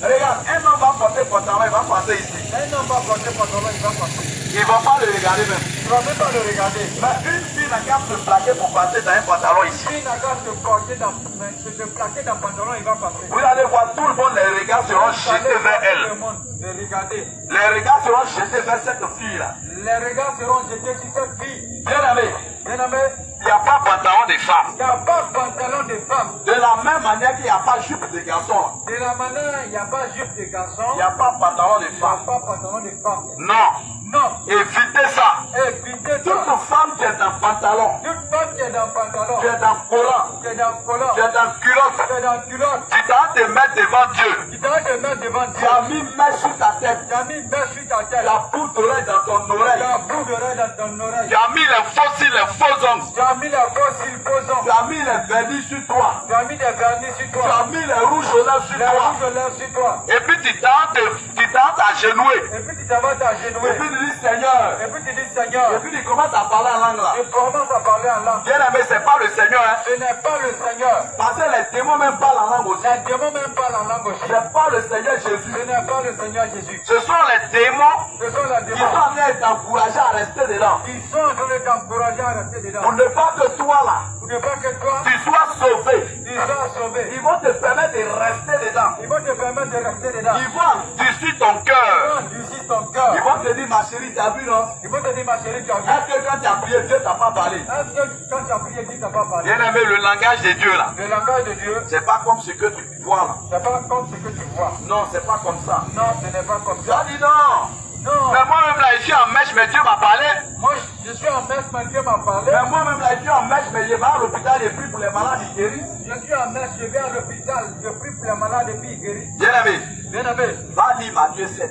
Et regarde, un homme va porter pantalon, il va passer ici. Un homme va porter pantalon, il va passer. Il ne va pas le regarder même. Tu ne vas même pas le regarder. Mais une fille n'a qu'à se plaquer pour passer dans un pantalon ici. Si n'a qu'à se porter dans, se plaquer dans le pantalon, il va passer. Vous allez voir, tout le monde, les regards seront jetés vers Tout elle. le monde de regarder. Les regards seront jetés vers cette fille-là. Les regards seront jetés sur cette fille. Bien aimé, Bien aimé, il n'y a pas pantalon de femme. il n'y a pas de pantalon de femme. De la même manière qu'il n'y a pas jupe de garçon. De la manière, il n'y a pas jupe de garçon. Il n'y a pas pantalon de Il n'y a femme. pas pantalon de femme. Non. Non. Évitez ça. Évitez Toute ça. femme qui est en pantalon, Toute femme qui est dans le pantalon, qui est en collant, qui est dans le collant, qui est en culotte, qui est dans le culotte, tu dois te mettre devant Dieu. qui doit te mettre devant Tu Dieu. as mis main sur ta tête. Tu as mis une main sur ta tête. La poudre d'oreille dans ton oreille. La boue d'oreille dans ton oreille. Tu as mis les faux cils, les faux ongles. Tu as mis la fausse cils, faux ongles. Tu as mis les vernis sur toi. Tu as mis des vernis sur Tu as toi. mis les rouges aux lèvres sur Les toi. rouges aux lèvres sur toi. Et puis tu t'as agenoué. Et puis tu t'en vas Et t'agenouiller. puis tu dis Seigneur. Et puis tu dis Et Seigneur. puis tu commences à parler en langue là. Tu commences à parler en langue. Bien aimé, c'est pas le Seigneur. Hein. Ce n'est pas le Seigneur. Parce que les démons même parlent en langue aussi. Les démons même parlent en langue aussi. C'est pas le Seigneur Ce Jésus. n'est pas le Seigneur Jésus. Ce sont les démons Ce sont les qui sont démons en train de t'encourager à rester dedans. qui sont en train de t'encourager à rester dedans. Pour ne pas que toi là, Pour ne pas que toi, tu sois sauvé. tu sois sauvé. Ils vont te permettre de rester dedans. Ils vont te permettre de rester dedans. Ils vont endurcir ton cœur. Quand tu suis ton cœur, Ils vont te dire, ma chérie, tu as vu non? ils vont te dire, ma chérie, tu as vu. Est-ce que quand tu as prié, Dieu t'a pas parlé? Est-ce que quand tu as prié, Dieu t'a pas parlé? Bien aimé, le langage de Dieu là, Le langage de Dieu, c'est pas comme ce que tu vois là. c'est pas comme ce que tu vois. Non, c'est pas comme ça. Non, ce n'est pas comme Tu as ça. dit non. Non. Mais moi-même là, je suis en mèche, mais Dieu m'a parlé. Moi, je suis en messe, mais Dieu m'a parlé. Mais moi-même là, je suis en mèche, mais je vais à l'hôpital et puis pour les malades, ils guérissent. Je suis en messe, je vais à l'hôpital, je prie pour les malades et puis ils guérissent. Bien aimé, Bien aimé, va lire Matthieu 7.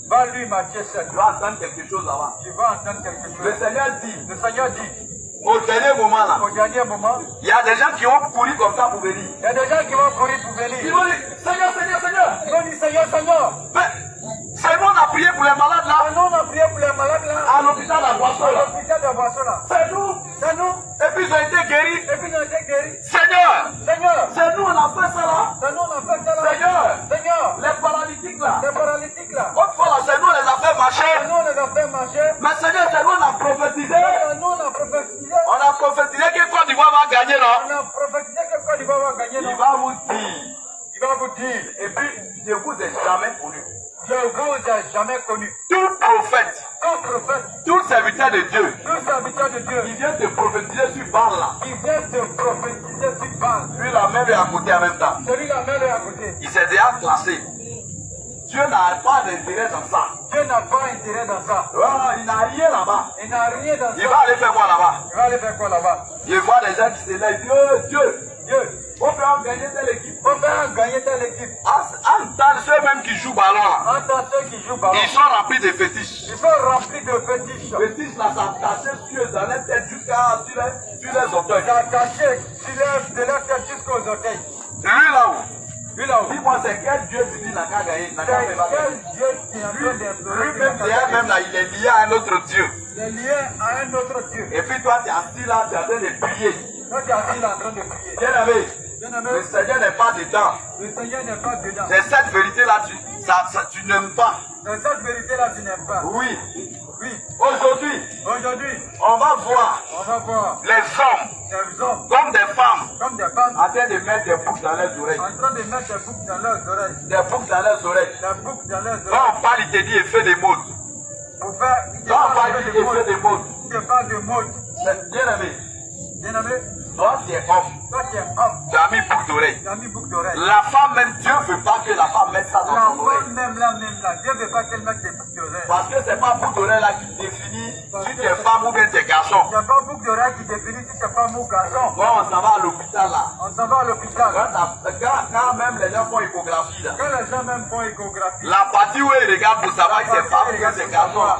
va lui Matthieu 7. Tu vas entendre quelque chose là-bas. Tu vas entendre quelque Le chose. Seigneur dit, Le Seigneur dit, au dernier moment là, au dernier moment, il y a des gens qui ont couru comme ça pour venir. il y a des gens qui vont courir pour Ils venir. vont dire, Seigneur, Seigneur, Seigneur. Ils vont dire, Seigneur, Seigneur, Mais c'est bon, on a prié pour les malades là, nous on a prié pour les malades là, à l'hôpital à Boisson à là. l'hôpital de Boisson là. C'est nous. C'est nous. Et puis ils ont été guéris. Et puis ils ont été guéris. Seigneur, Seigneur, c'est nous, on a fait ça là. c'est nous on a fait ça là. Seigneur, Seigneur, les paralytiques là. les paralytiques là. Autrefois là, c'est nous, on les a fait C'est marcher. nous on les a fait marcher. Mais Seigneur, c'est nous, on a prophétisé. C'est nous on a prophétisé. On a prophétisé que Côte d'Ivoire va gagner, non? On a prophétisé que Côte d'Ivoire va gagner. Il non? va vous dire. Il va vous dire, Et puis, je vous ai jamais connu. je vous ai jamais connu. Tout prophète, Tout prophète, tout serviteur de Dieu, tout serviteur de Dieu, il vient te prophétiser sur Baal là. qui vient te prophétiser sur Baal. Lui, la même est à côté en même temps. Celui-là même est à côté. Il s'est déjà classé. Dieu n'a pas d'intérêt dans ça. Dieu n'a pas intérêt dans ça. Oh, il n'a rien là-bas. Il n'a rien dans Il ça. va aller faire quoi là-bas? Il va aller faire quoi là-bas? Je vois des gens qui se lèvent, ils disent, oh Dieu, Dieu, on fait faire gagner telle équipe. Pour faire gagner telle équipe. Entends ceux même qui jouent ballon là. Entre ceux qui jouent ballon. Ils sont remplis de fétiches. Ils sont remplis de fétiches. Fétiches là, ça cachait dans les têtes jusqu'à sur les orteils. Ça a caché de la tête jusqu'aux orteils. Lui là-haut. Lui là-haut. Dis-moi, c'est quel Dieu tu dis n'a qu'à gagner, n'a qu'à faire Quel Dieu qui est en train d'instaurer. Lui-même, derrière même là, il est lié à un autre Dieu. Il est lié à un autre Dieu. Et puis toi, tu es assis là, tu es en train de prier. Toi, tu es assis là en train de prier. Bien aimé, Bien-aimé, le Seigneur n'est pas dedans. le Seigneur n'est pas dedans. C'est cette vérité-là, tu n'aimes pas. C'est cette vérité-là, tu n'aimes pas. Oui. Oui. Aujourd'hui, Aujourd'hui, on va voir on va voir les hommes des hommes comme des femmes comme des femmes en train de mettre des boucles dans leurs oreilles. en train de mettre des boucles dans leurs oreilles. Des boucles dans leurs oreilles. Des boucles dans leurs Quand oreilles. on parle, il te dit effet des modes. Pour faire. Quand on parle, il te dit effet des modes. Il te parle de mode. Bien aimé, Bien-aimé, toi tu es homme, toi qui es homme, tu as mis boucle d'oreille. tu as mis boucle d'oreille. La femme même, Dieu ne veut pas que la femme mette ça dans La son oreille. femme même là, Dieu ne veut pas qu'elle mette des boucles d'oreille. Parce que c'est pas boucle d'oreille là qui définit si tu es femme ou bien tu es garçon. C'est pas boucle d'oreille qui définit si c'est femme ou garçon. Quand on s'en va à l'hôpital là, On s'en va à l'hôpital. quand même les gens font échographie là, Quand les gens même font échographie, la partie où ils regardent pour savoir si c'est femme ou bien c'est garçon là,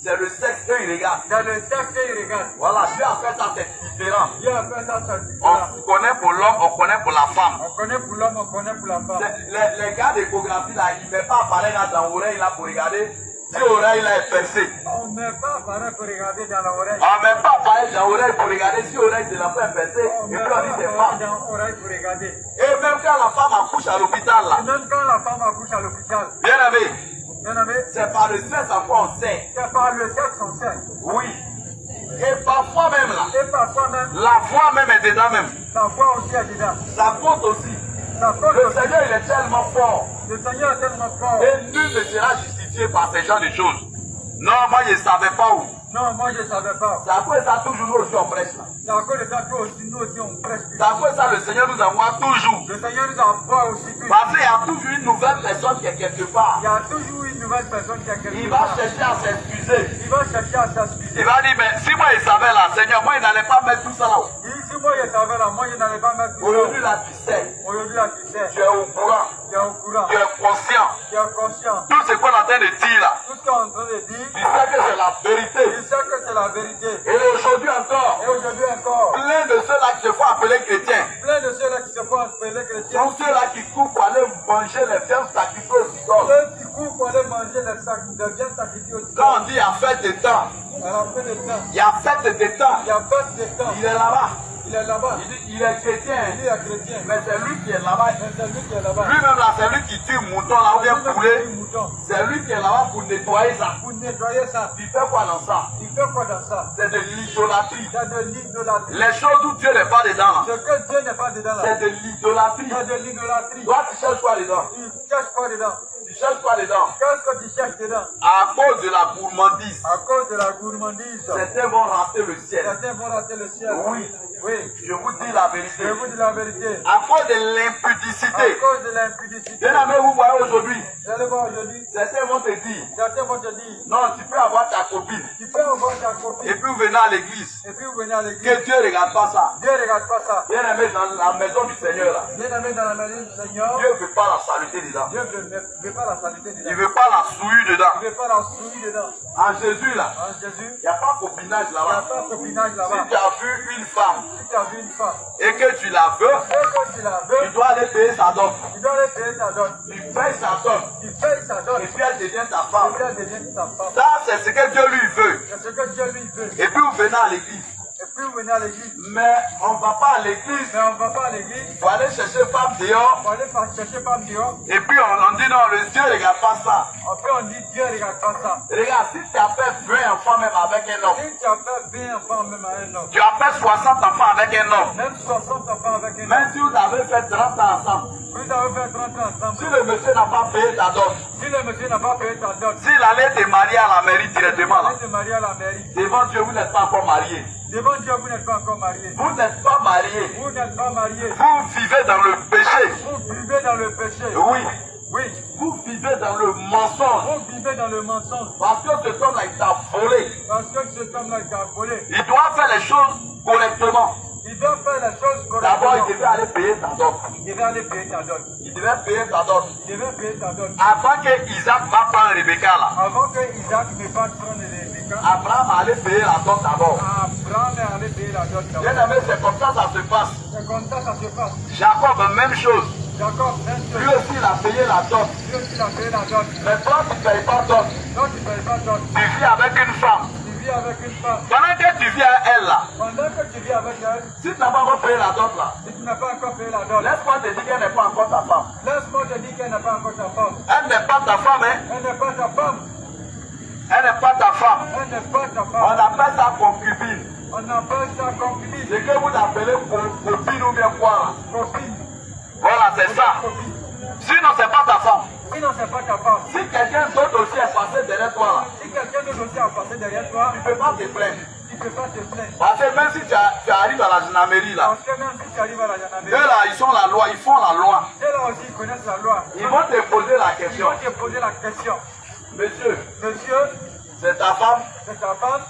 c'est le sexe qu'ils regardent. dans le sexe, ils regardent. Voilà, Dieu a fait ça, c'est différent. Dieu a fait ça, c'est différent. On connaît pour l'homme, on connaît pour la femme. On connaît pour l'homme, on connaît pour la femme. Les gars d'échographie là, ils ne mettent pas appareil là dans l'oreille là pour regarder si l'oreille là est percée. On ne met pas appareil pour regarder dans l'oreille. On ne met pas appareil dans l'oreille pour regarder si l'oreille de l'enfant est percée. On Et ne puis met pas on dit c'est appareil femme. dans l'oreille pour regarder. Et même quand la femme accouche à l'hôpital là, Et même quand la femme accouche à l'hôpital, bien aimé, bien aimé, c'est par le stress encore on sait. c'est par le sexe on sait. Oui. Et parfois même là, Et parfois même, la voix même est dedans même. la voix aussi est dedans. Ça compte aussi. Ça compte Le aussi. Seigneur il est tellement fort. Le Seigneur est tellement fort. Et nul ne sera justifié par ces genres de choses. Non, moi je ne savais pas où. Non, moi je ne savais pas. C'est à cause de ça toujours nous aussi on prêche là. C'est à cause de ça que aussi, nous aussi on prêche. C'est à cause de ça le Seigneur nous envoie toujours. Le Seigneur nous envoie aussi plus. Parce qu'il y a toujours une nouvelle personne qui est quelque part. Il y a toujours une nouvelle personne qui a quelque Il chose. va chercher à s'excuser. Il va chercher à s'excuser. Il va dire, mais si moi je savais là, Seigneur, moi il n'allait pas mettre tout ça là. Il dit, si moi je savais là, moi je n'allais pas mettre tout Aujourd'hui ça. là tu sais, Aujourd'hui là, tu sais, tu es au courant, tu es au courant, tu es conscient. tu es conscient. Tout ce qu'on est en train de dire là, Tout ce qu'on est en train de dire, tu sais que c'est la vérité. il sait que c'est la vérité. Et aujourd'hui encore, Et aujourd'hui encore, plein de ceux-là qui se font appeler chrétiens plein de ceux-là qui se font appeler chrétiens, sont ceux-là qui courent pour aller manger les viandes sacrifiées aux idoles. ceux qui courent pour aller manger les viandes sacrifiées aussi. Quand on dit il y a fête de temps, À la fin du temps, il y a fête de temps, il y a fait des temps, il est là-bas. il est là-bas, Il dit il est chrétien, il est chrétien, mais c'est lui qui est là-bas. mais c'est lui qui est là-bas. Lui-même là, c'est lui qui tue mouton là, ou bien Lui-même qui poulet. tue mouton. C'est lui qui est là-bas pour nettoyer ça. Pour nettoyer ça, Il fait quoi dans ça? il fait quoi dans ça? C'est de l'idolâtrie. C'est de l'idolâtrie. Les choses où Dieu n'est pas dedans là, Ce que Dieu n'est pas dedans là, c'est de l'idolâtrie. c'est de l'idolâtrie. Toi, tu cherches quoi dedans? Il cherche quoi dedans? Tu cherches quoi dedans? Qu'est-ce que tu cherches dedans? À cause de la gourmandise, À cause de la gourmandise, certains vont rater le ciel. certains vont rater le ciel. Oui. Oui. Je vous dis la vérité. Je vous dis la vérité. À cause de À l'impudicité. cause de l'impudicité. Bien aimé, vous voyez aujourd'hui, Vous allez voir aujourd'hui, certains vont te dire, certains vont te dire, non, tu peux avoir ta copine. tu peux avoir ta copine, Et puis vous venez à l'église. et puis vous venez à l'église. Que Dieu ne regarde pas ça. Dieu ne regarde pas ça. Bien aimé, dans la maison du Seigneur là, Bien aimé dans la maison du Seigneur, Dieu ne veut pas la saluer dedans. Dieu ne veut pas la saluer dedans. Il ne veut pas la souiller dedans. Il ne veut pas la souiller dedans. En Jésus là, En Jésus, il n'y a pas de copinage il n'y a là-bas. pas de copinage Si là-bas. tu as vu une femme Si tu as vu une femme, et que tu la veux, et que tu la tu veux, dois aller payer sa dot. tu dois aller payer ta dot. Tu payes sa dot. Tu payes sa dot. Et puis elle devient ta Et femme. puis elle devient ta femme. Ça, c'est ce que Dieu lui veut. C'est ce que Dieu lui veut. Et puis vous venez à l'église. Et puis vous venez à l'église. Mais on ne va pas à l'église Mais on ne va pas à l'église. pour aller chercher femme dehors. On va aller chercher femme dehors. Et puis on dit non, le Dieu ne regarde pas ça. Après on dit Dieu ne regarde pas ça. Regarde, si tu as fait 20 enfants même avec un homme, Si tu as fait 20 enfants même à un homme, tu as fait 60 enfants avec un homme, même 60 enfants avec un homme, même si vous avez fait 30 ans ensemble, vous avez fait 30 ans ensemble. si le monsieur n'a pas payé ta dot, Si le monsieur n'a pas payé ta dot, s'il allait te marier à la mairie directement là, allez te marier à la mairie. devant Dieu, vous n'êtes pas encore marié. Devant Dieu, vous n'êtes pas encore marié. Vous n'êtes pas marié. Vous n'êtes pas marié. Vous vivez dans le péché. Vous vivez dans le péché. Oui. Oui. Vous vivez dans le mensonge. Vous vivez dans le mensonge. Parce que cet homme-là, il t'a volé. Parce que cet homme-là, il t'a volé. Il doit faire les choses correctement. Il doit faire les choses correctement. D'abord, il devait aller payer ta dot. Il devait aller payer ta dot. Il devait payer ta dot. Il devait payer ta dot. Avant que Isaac va prendre Rebecca là. Avant que Isaac ne fasse prendre les Rebecca, Abraham allait payer la dot d'abord. Abraham est allé payer la dot d'abord. Bien aimé, c'est comme ça se passe. C'est comme ça se passe. Jacob, même chose. Jacob, même Lui chose. aussi, il a payé la dot. Lui aussi, il a payé la dot. Mais toi, tu ne payes pas dot. Donc, tu ne payes pas dot. Tu vis avec une femme. Tu vis avec une femme. Pendant que tu vis avec elle là, Pendant que tu vis avec elle, si tu n'as pas encore payé la dot là, si tu n'as pas encore payé la dot, laisse-moi te dire qu'elle n'est pas encore ta femme. laisse-moi te dire qu'elle n'est pas encore ta femme. Elle n'est pas ta femme, hein. Elle n'est pas ta femme. Elle n'est pas ta femme. Elle n'est pas ta On femme. appelle ça concubine. On appelle ça concubine. C'est que vous appelez copine ou bien quoi là. Copine. Voilà, c'est ça. Copine. Sinon, c'est pas ta femme. Sinon, c'est pas ta femme. Si quelqu'un d'autre aussi est passé derrière toi là, Si quelqu'un d'autre aussi a passé derrière toi, tu ne peux pas te plaindre. tu ne peux pas te plaindre. Parce que même si tu arrives à la gendarmerie là, Parce que même si tu arrives à la eux gendarmerie, là, ils sont la loi, ils font la loi. ceux là aussi connaissent la loi. Ils vont te poser la Ils question. vont te poser la question. Monsieur, Monsieur, c'est ta femme? c'est ta femme?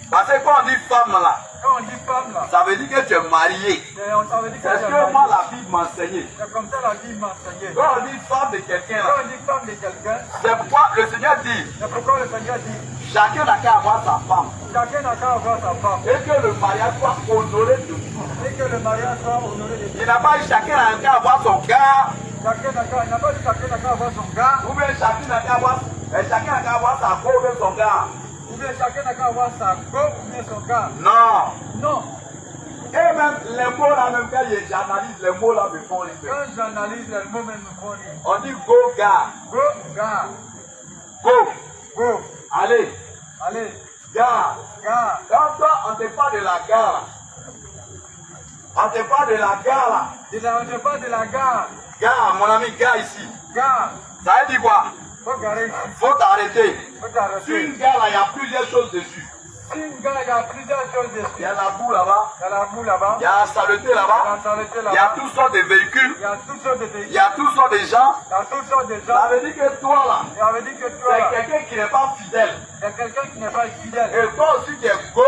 Parce que quand on dit femme là, Quand on dit femme là, ça veut dire que tu es marié. on t'avait dit que C'est ce tu es que moi marié. la Bible m'a enseigné. C'est comme ça la vie m'a enseigné. Quand on dit femme de quelqu'un Quand là, on dit femme de quelqu'un, c'est pourquoi le Seigneur dit, c'est pourquoi le Seigneur dit, chacun n'a qu'à avoir sa femme. chacun n'a qu'à avoir sa femme. Et que le mariage soit honoré de tout. Et que le mariage soit honoré de Dieu. Il n'a pas dit chacun n'a qu'à avoir son gars, Chacun n'a qu'à, il n'a pas dit chacun n'a qu'à avoir son gars, ou bien chacun n'a qu'à avoir sa go ou bien son gars. ou bien chacun n'a qu'à avoir sa go ou bien son gars. Non. Non. Et même les mots là, même quand j'analyse les mots là, me font rire. Quand j'analyse les mots, même me font rire. On dit go gars, Go, gars. go, Go. allez, Allez, gars. gars. Quand toi, on te parle de la gare là, on te parle de la gare là, On ne parle de la gare. gare, mon ami, gare ici, Gare. ça veut dire quoi? Faut garer ici. Faut t'arrêter. Faut Sur t'arrêter. une gare là, il y a plusieurs choses dessus. Si une gare, il y a plusieurs choses Il y dessus. a la boue là-bas, Il y a la boue là-bas. il y a la saleté Il y a là-bas, la saleté il y a là-bas. toutes sortes de véhicules, Il y a toutes sortes de il véhicules. y a toutes sortes de gens. Il y a toutes sortes de Ça gens. veut dire que toi là, Et on veut dire que toi, c'est quelqu'un qui n'est pas fidèle. il y a quelqu'un qui n'est pas fidèle. Et toi aussi tu es go,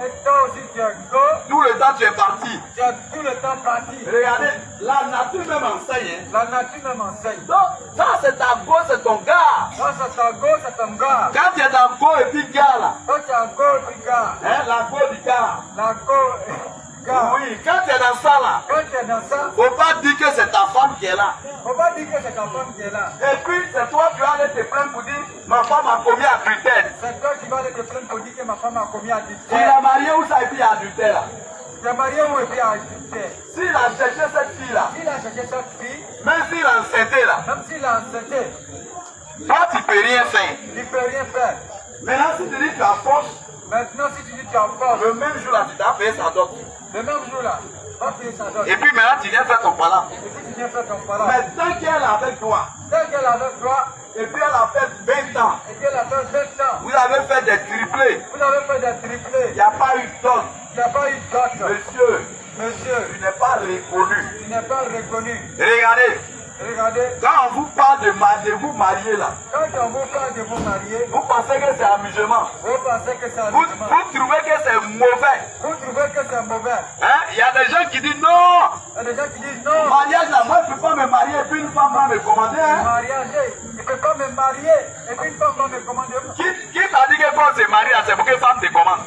Et toi aussi, tu es go. tout le temps tu es parti. Tu as tout le temps parti. Regardez, la nature même enseigne. Hein. La nature même enseigne. Donc, ça c'est ta go, c'est ton gars. Ça, c'est ta go, c'est ton gars. Quand tu es dans go et puis gars là, Quand tu as go, tu gars. hein, la go du gars. La go, gars. Oui, quand tu es dans ça là, Quand tu es dans ça, faut pas dire que c'est ta femme qui est là. faut pas dire que c'est ta femme qui est là. Et puis c'est toi qui vas aller te plaindre pour dire ma femme a commis adultère. C'est toi qui vas aller te plaindre pour dire que ma femme a commis Tu adultère. l'as marié où ça et puis adultère là. Tu es marié où et puis adultère. S'il a cherché cette fille là, S'il a cherché cette fille, même s'il a enceinté là, même s'il a enceinté, toi tu peux rien faire. il ne peut rien faire. Maintenant si tu dis que tu as force, Maintenant, si tu dis que tu as force, le même jour là tu dois payer sa dot. le même jour là, va payer sa dot. Et puis maintenant tu viens faire ton pala. Et puis tu viens faire ton pala. Mais tant qu'elle est avec toi, Dès qu'elle est avec toi, et puis elle a fait 20 ans, et qu'elle a fait 20 ans, vous avez fait des triplés, vous avez fait des il triplés, n'y a pas eu de dot. il n'y a pas eu de dot. Monsieur, Monsieur, tu n'es pas reconnu. tu n'es pas reconnu. Regardez, Regardez, quand on vous parle de vous marier là, quand on vous parle de vous marier, vous pensez que c'est amusement. vous pensez que c'est Vous amusement. trouvez que c'est mauvais. Vous trouvez que c'est mauvais. Hein? Il y a des gens qui disent non. Il y a des gens qui disent non, Mariage là, moi je ne peux pas me marier et puis une femme va me commander. Hein? mariage, je ne peux pas me marier et puis une femme va me commander. Qui t'a dit que quand on se marie là, c'est pour que femme te commande?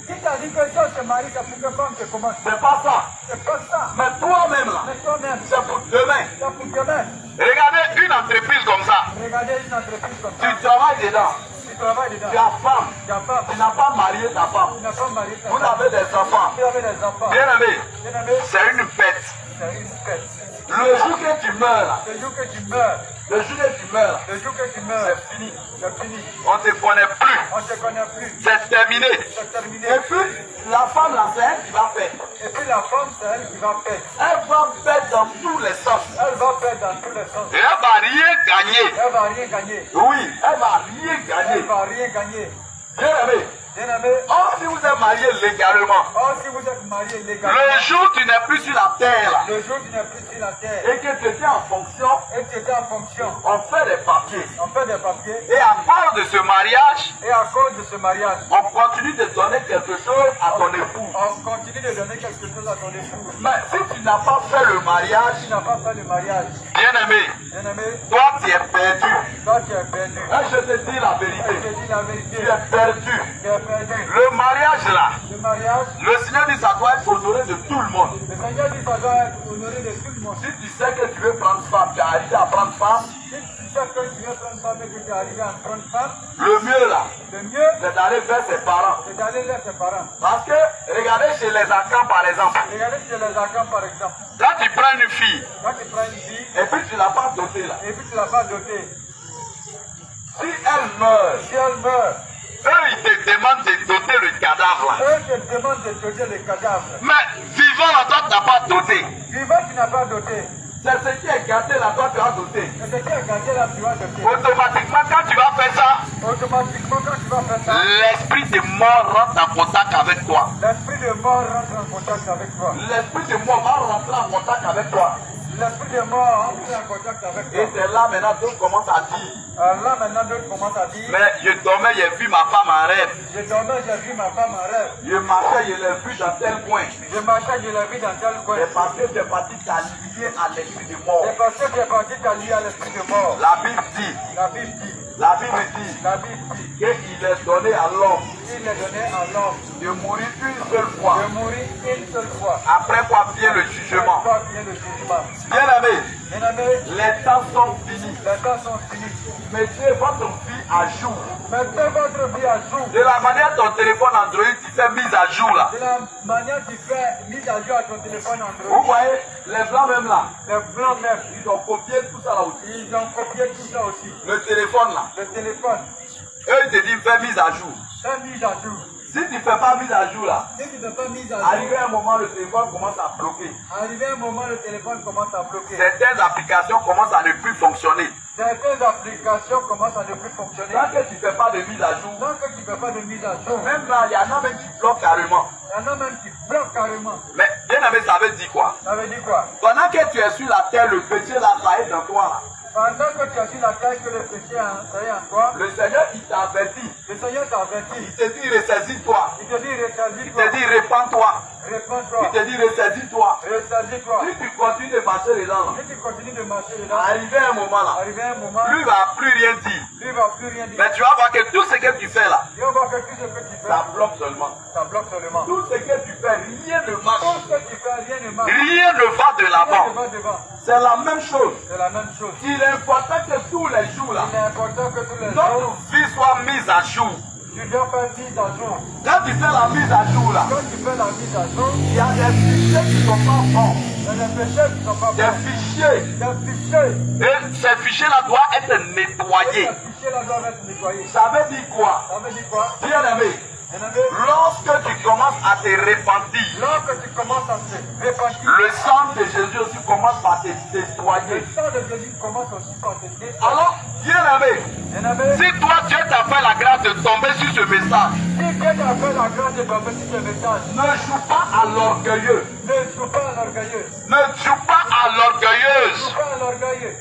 Qui t'a dit que si on se marie, c'est pour que femme te commande? C'est pas ça. C'est pas ça. Mais toi-même là, Mais toi-même, c'est pour demain. c'est pour demain. Regardez une entreprise comme ça. Regardez une entreprise comme ça. Tu travailles dedans. Tu travailles dedans. Tu as femme. Tu as femme. Tu n'as pas marié ta femme. Tu n'as pas marié ta Vous femme. avez des enfants. Tu avais des enfants. Bien aimé, Bien aimé, c'est une bête. c'est une fête. Le jour que tu meurs là, Le jour que tu meurs, le jour que tu meurs là, le jour que tu meurs, c'est fini. c'est fini. On ne te connaît plus. On ne te connaît plus. C'est terminé. C'est terminé. Et puis, la femme là, c'est elle qui va faire. Et puis la femme, c'est elle qui va faire. Elle va faire dans tous les sens. Elle va faire dans tous les sens. Et elle va rien gagner. Elle va rien gagner. Oui, elle va rien Elle gagner. va rien gagner. Bien aimé. Bien aimé, Or, si vous êtes marié légalement, or si vous êtes marier légalement. Le jour où tu n'es plus sur la terre, là, Le jour où tu n'es plus sur la terre et que tu étais en fonction, et que tu étais en fonction, on fait des papiers. on fait des papiers Et à cause de ce mariage, et à cause de ce mariage, on continue de donner quelque chose à ton époux. on continue de donner quelque chose à ton époux. Mais si tu n'as pas fait le mariage, Tu n'as pas fait le mariage, bien aimé, bien aimé, toi tu es perdu. toi tu es perdu. Et je te dis la Je vérité, te dis la tu vérité, es perdu. tu es perdu. Le mariage là, Le mariage, le Seigneur dit ça doit être honoré de tout le monde. le Seigneur dit ça doit être honoré de tout le monde. Si tu sais que tu veux prendre femme, tu as arrivé à prendre femme, Si tu sais que tu veux prendre femme et que tu es arrivé à prendre femme, le mieux là, le mieux c'est d'aller vers ses parents. c'est d'aller vers ses parents. Parce que, regardez chez les Akans par exemple, Regardez chez les Akans par exemple. quand tu prends une fille, Quand tu prends une fille et puis tu l'as pas dotée là, et puis tu ne l'as pas dotée, si elle meurt, si elle meurt, eux ils te demandent de doter le cadavre là. eux te demandent de doter le cadavre. Mais vivant là, toi tu n'as pas doté. Vivant, tu n'as pas doté. C'est ce qui est gardé là, toi tu as doté. Et ce qui est gardé là, tu vas doter. Automatiquement quand tu vas faire ça, Automatiquement, quand tu vas faire ça, l'esprit de mort rentre en contact avec toi. l'esprit de mort rentre en contact avec toi. L'esprit de mort va rentrer en contact avec toi. L'esprit de mort rentre en contact avec Et toi. c'est là maintenant d'autres commencent à dire, Là, maintenant, d'autres commencent à dire, mais je dormais, j'ai vu ma femme en rêve. je dormais, j'ai vu ma femme en rêve. Je marchais, je l'ai vu dans tel coin. Je marchais, je l'ai vu dans tel coin. C'est parce que tu es parti t'allier à l'esprit de mort. C'est parce que tu es parti t'allier à l'esprit de mort. La Bible dit, La Bible dit, la Bible dit la Bible dit, qu'il est donné à l'homme il est donné à l'homme de mourir une seule fois. de mourir une seule fois. Après quoi vient le jugement. Toi vient le jugement. Bien aimé, Bien-aimé, les temps sont finis. les temps sont finis. Mettez votre vie à jour. Mettez votre vie à jour. De la manière ton téléphone Android qui fait mise à jour là. De la manière tu fais mise à jour à ton téléphone Vous Android. voyez, les blancs même là, Les blancs même, ils ont copié tout ça là aussi. ils ont copié tout ça aussi. Le téléphone là, Le téléphone, eux ils te disent fais mise à jour. c'est mise à jour. Si tu ne fais pas mise à jour là, Si tu ne fais pas mise à jour, arrivé à un moment le téléphone commence à bloquer. arrivé un moment, le téléphone commence à bloquer. Certaines applications commencent à ne plus fonctionner. Certaines applications commencent à ne plus fonctionner. Tant que tu ne fais pas de mise à jour, Tant que tu ne fais pas de mise à jour, même là, il y en a même qui bloquent carrément. il y en a même qui bloquent carrément. Mais bien aimé, ça veut dire quoi? Ça veut dire quoi? Pendant que tu es sur la terre, le péché là, ça est dans toi là. Pendant que tu as sur la terre que le péché ça y est en toi, Le Seigneur, il t'avertit. le Seigneur t'a averti. Il te dit ressaisis-toi. Il te dit Il ressaisis-toi, te dit répands-toi. répands-toi, Il te dit ressaisis-toi. ressaisis-toi. Si tu continues de marcher dedans, là, Si tu continues de marcher dedans, arrivé à un moment là, arrivé un moment, lui va plus rien dire. lui ne va plus rien dire. Mais tu vas voir que tout ce que tu fais là, Et on voit que tout ce que tu fais, ça bloque seulement. ça bloque seulement. Tout ce que tu fais, rien ne marche. Tout ce que tu fais, rien ne marche. Rien ne va de Rien l'avant. ne va devant. C'est la même chose. C'est la même chose. Il est important que tous les jours là, Il est important que tous les notre jours, vie soit mise à jour. tu dois faire mise à jour. Quand tu fais la mise à jour là, Quand tu fais la mise à jour, il y a des fichiers qui sont pas bons. il y a des péchés qui ne sont pas Des bons. fichiers. Des fichiers. Et ces fichiers là doivent être nettoyés. Ces fichiers-là doivent être nettoyés. Ça veut dire quoi? Ça veut dire quoi? Bien aimé, Bien-aimé, lorsque tu commences à te repentir, lorsque tu commences à te repentir, le sang de Jésus aussi commence par te le nettoyer. sang de Jésus commence aussi par te nettoyer. Alors, bien aimé, Bien-aimé, si toi Dieu t'a fait la grâce de tomber sur ce message, si Dieu t'a fait la grâce de tomber sur ce message, ne joue pas à l'orgueilleux. ne joue pas à l'orgueilleux. Ne joue pas à Ne l'orgueilleuse. joue pas à l'orgueilleux.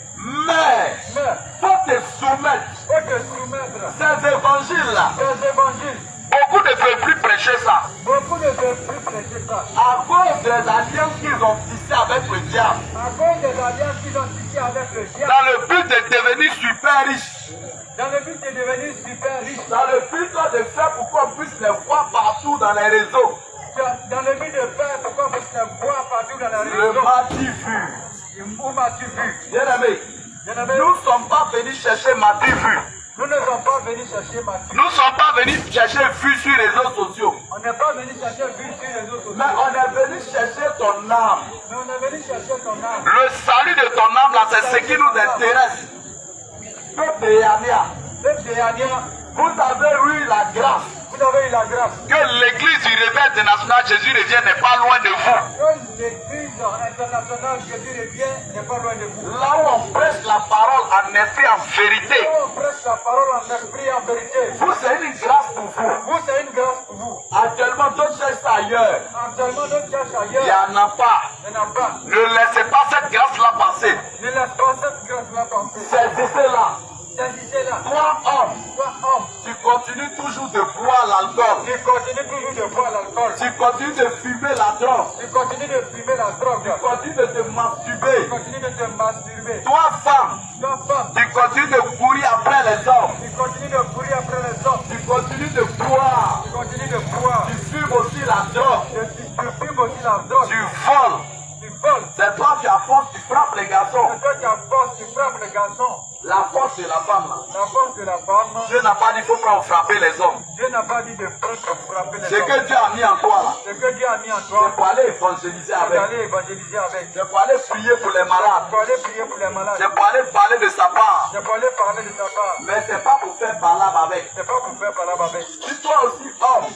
Mais, Mais, faut te soumettre. faut te soumettre. Ces évangiles-là, Ces évangiles, beaucoup ne veulent plus prêcher ça. beaucoup ne veulent plus prêcher ça. À cause des alliances qu'ils ont tissées avec le diable. À cause des alliances qu'ils ont tissées avec le diable, Dans le but de devenir super riche. dans le but de devenir super riche, Dans le but de faire pour qu'on puisse les voir partout dans les réseaux. dans le but de faire pourquoi vous se voir partout dans la Le région. m'as-tu vu? Où m'as-tu vu? Bien aimé, Bien-aimé, nous ne sommes pas venus chercher m'as-tu vu. nous ne sommes pas venus chercher Matthieu. Nous ne sommes pas venus chercher vue sur les réseaux sociaux. On n'est pas venu chercher vu sur les autres. Mais on est venu chercher ton âme. Mais on est venu chercher ton âme. Le salut de ton âme là, c'est ce qui nous intéresse. Peuple Yania, Cette dernière, vous avez eu la grâce vous avez eu la grâce. que l'église du réveil international Jésus revient n'est pas loin de vous. Que l'église internationale que Dieu revient n'est pas loin de vous. Là où on prêche la parole en esprit, en vérité. Quand on prêche la parole en esprit et en vérité, Vous, c'est une grâce pour vous. vous, c'est une grâce pour vous. Actuellement, d'autres cherchent ailleurs. Actuellement, d'autres cherchent Il n'y ailleurs. en a pas. Il n'y en a pas. Ne laissez pas cette grâce-là passer. Ne laisse pas cette grâce-là passer. Saisissez-la. Saisissez-la. Toi, homme, Toi, homme, tu continues toujours de boire l'alcool. tu continues toujours de boire l'alcool. Tu continues de fumer la drogue. Tu continues de fumer la drogue. Tu continues de te Tu masturber. continues de te masturber. Toi, femme, Toi, femme, tu continues de courir après les hommes. tu continues de courir après les hommes. Tu continues de boire. Tu continues de boire. Tu fumes aussi la drogue. Tu fumes aussi la drogue. Tu voles. Tu voles. C'est toi qui à force, tu frappes les garçons. C'est toi qui as force, tu frappes les garçons. La force de la femme là. La force de la femme. Dieu n'a pas dit qu'il faut pas frapper les hommes. Dieu n'a pas dit de frapper les Ce hommes. que Dieu a mis en toi là, Ce que Dieu a mis en c'est toi, pour aller évangéliser c'est avec. d'aller évangéliser avec. C'est pour aller prier pour les malades. Pour aller prier pour les malades. C'est pour aller parler de sa part. C'est pour aller parler de sa part. Mais c'est pas pour faire palabre avec. C'est pas pour faire parler avec. Si toi aussi homme,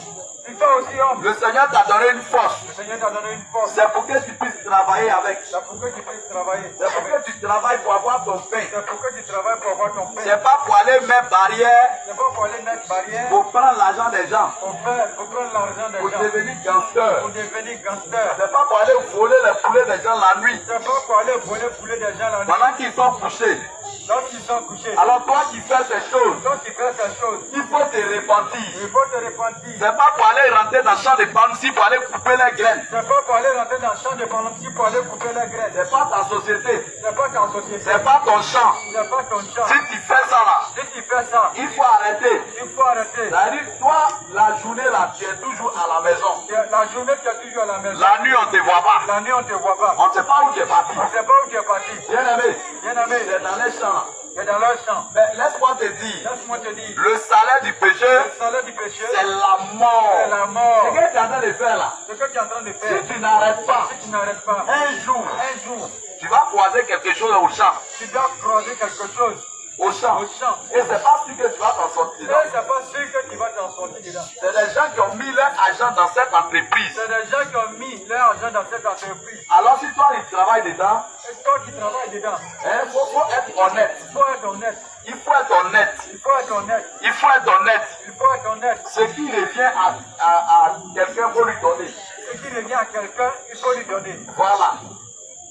Si toi aussi, homme, le Seigneur t'a donné une force. le Seigneur t'a donné une force. C'est pour que tu puisses travailler avec. C'est pour que tu puisses travailler. C'est pour que tu travailles pour avoir ton pain. C'est pour que tu travailles pour avoir ton pain. C'est pas pour aller mettre barrière C'est pas pour aller mettre barrière. pour prendre l'argent des gens. Pour prendre l'argent des Pour gens. devenir gangster. Pour devenir gangster. C'est pas pour aller voler les poulets des gens la nuit. C'est pas pour aller voler poulet des gens la nuit. Pendant qu'ils sont couchés. Lorsqu'ils sont couchés. Alors toi qui fais ces choses, Toi qui fais ces choses, il faut te repentir. il faut te repentir. C'est pas pour aller rentrer dans le champ de Bansi pour aller couper les graines. C'est pas pour aller rentrer dans le champ de Panamti pour aller couper les graines. C'est pas ta société. C'est pas ta société. C'est pas ton champ. C'est pas ton champ. Si tu fais ça là, Si tu fais ça, il faut arrêter. il faut arrêter. C'est-à-dire, toi, la journée là, tu es toujours à la maison. La journée tu es toujours à la maison. La nuit, on ne te voit pas. La nuit on te voit pas. On ne sait pas où tu es parti. On ne sait pas où tu es parti. Bien aimé, Bien aimé, c'est dans les champs là. tu es dans leur champ. Mais laisse-moi te dire, Laisse-moi te dire, le salaire du péché, le salaire du péché, c'est la c'est mort. la mort. Ce que tu es en train de faire là, Ce que tu es en train de faire, si tu n'arrêtes pas, si tu n'arrêtes pas, un jour, un jour, tu vas croiser quelque chose au champ. tu dois croiser quelque chose Au champ. au champ. Et c'est pas sûr que tu vas t'en sortir. Et c'est pas sûr que tu vas t'en sortir dedans. C'est des gens qui ont mis leur argent dans cette entreprise. C'est des gens qui ont mis leur argent dans cette entreprise. Alors si toi tu travailles dedans, Et toi qui travailles dedans, il faut être honnête. il faut être honnête. Il faut être honnête. Il faut être honnête. Il faut être honnête. Il faut être honnête. Ce qui revient à quelqu'un, il faut lui donner. Ce qui revient à quelqu'un, il faut lui donner. Voilà.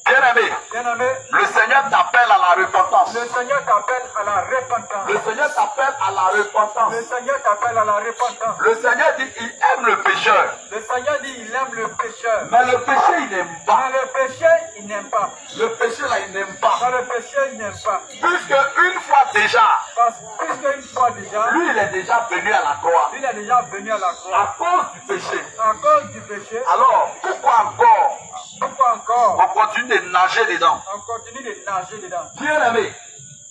Bien aimé, Bien aimé, le Seigneur t'appelle à la repentance. le Seigneur t'appelle à la repentance. Le Seigneur t'appelle à la repentance. Le Seigneur t'appelle à la repentance. Le Seigneur dit qu'il aime le pécheur. Le Seigneur dit il aime le pécheur. Mais le péché, il n'aime pas. Mais le péché, il n'aime pas. Le péché, là, il n'aime pas. Mais le péché, il n'aime pas. Puisque une fois déjà, Parce que une fois déjà, lui, il est déjà venu à la croix. il est déjà venu à la croix. À cause du péché. À cause du péché, Alors, pourquoi encore pourquoi encore on continue de nager dedans? on continue de nager dedans? Bien aimé,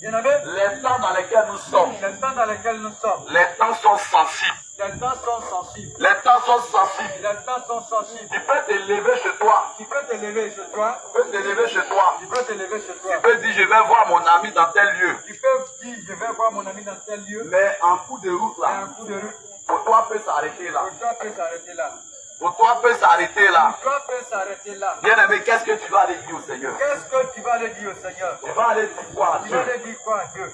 Bien aimé, les temps dans lesquels nous sommes, les temps dans lesquels nous sommes, les temps sont sensibles. les temps sont sensibles. Les temps sont sensibles. Les temps sont sensibles. Tu peux te lever chez toi. Tu peux te lever chez toi. Tu peux te lever chez toi. Tu peux te lever chez toi. Tu peux dire, je vais voir mon ami dans tel lieu. Tu peux dire, je vais voir mon ami dans tel lieu. Mais en coup de route Et là, un coup de rue. pour toi peut s'arrêter là. Le temps peut s'arrêter là. Pour toi peut s'arrêter là. Le temps peut s'arrêter là. Bien aimé, qu'est-ce que tu vas aller dire au Seigneur? Qu'est-ce que tu vas aller dire au Seigneur? Tu vas aller dire quoi à Tu Dieu? vas aller dire quoi à Dieu?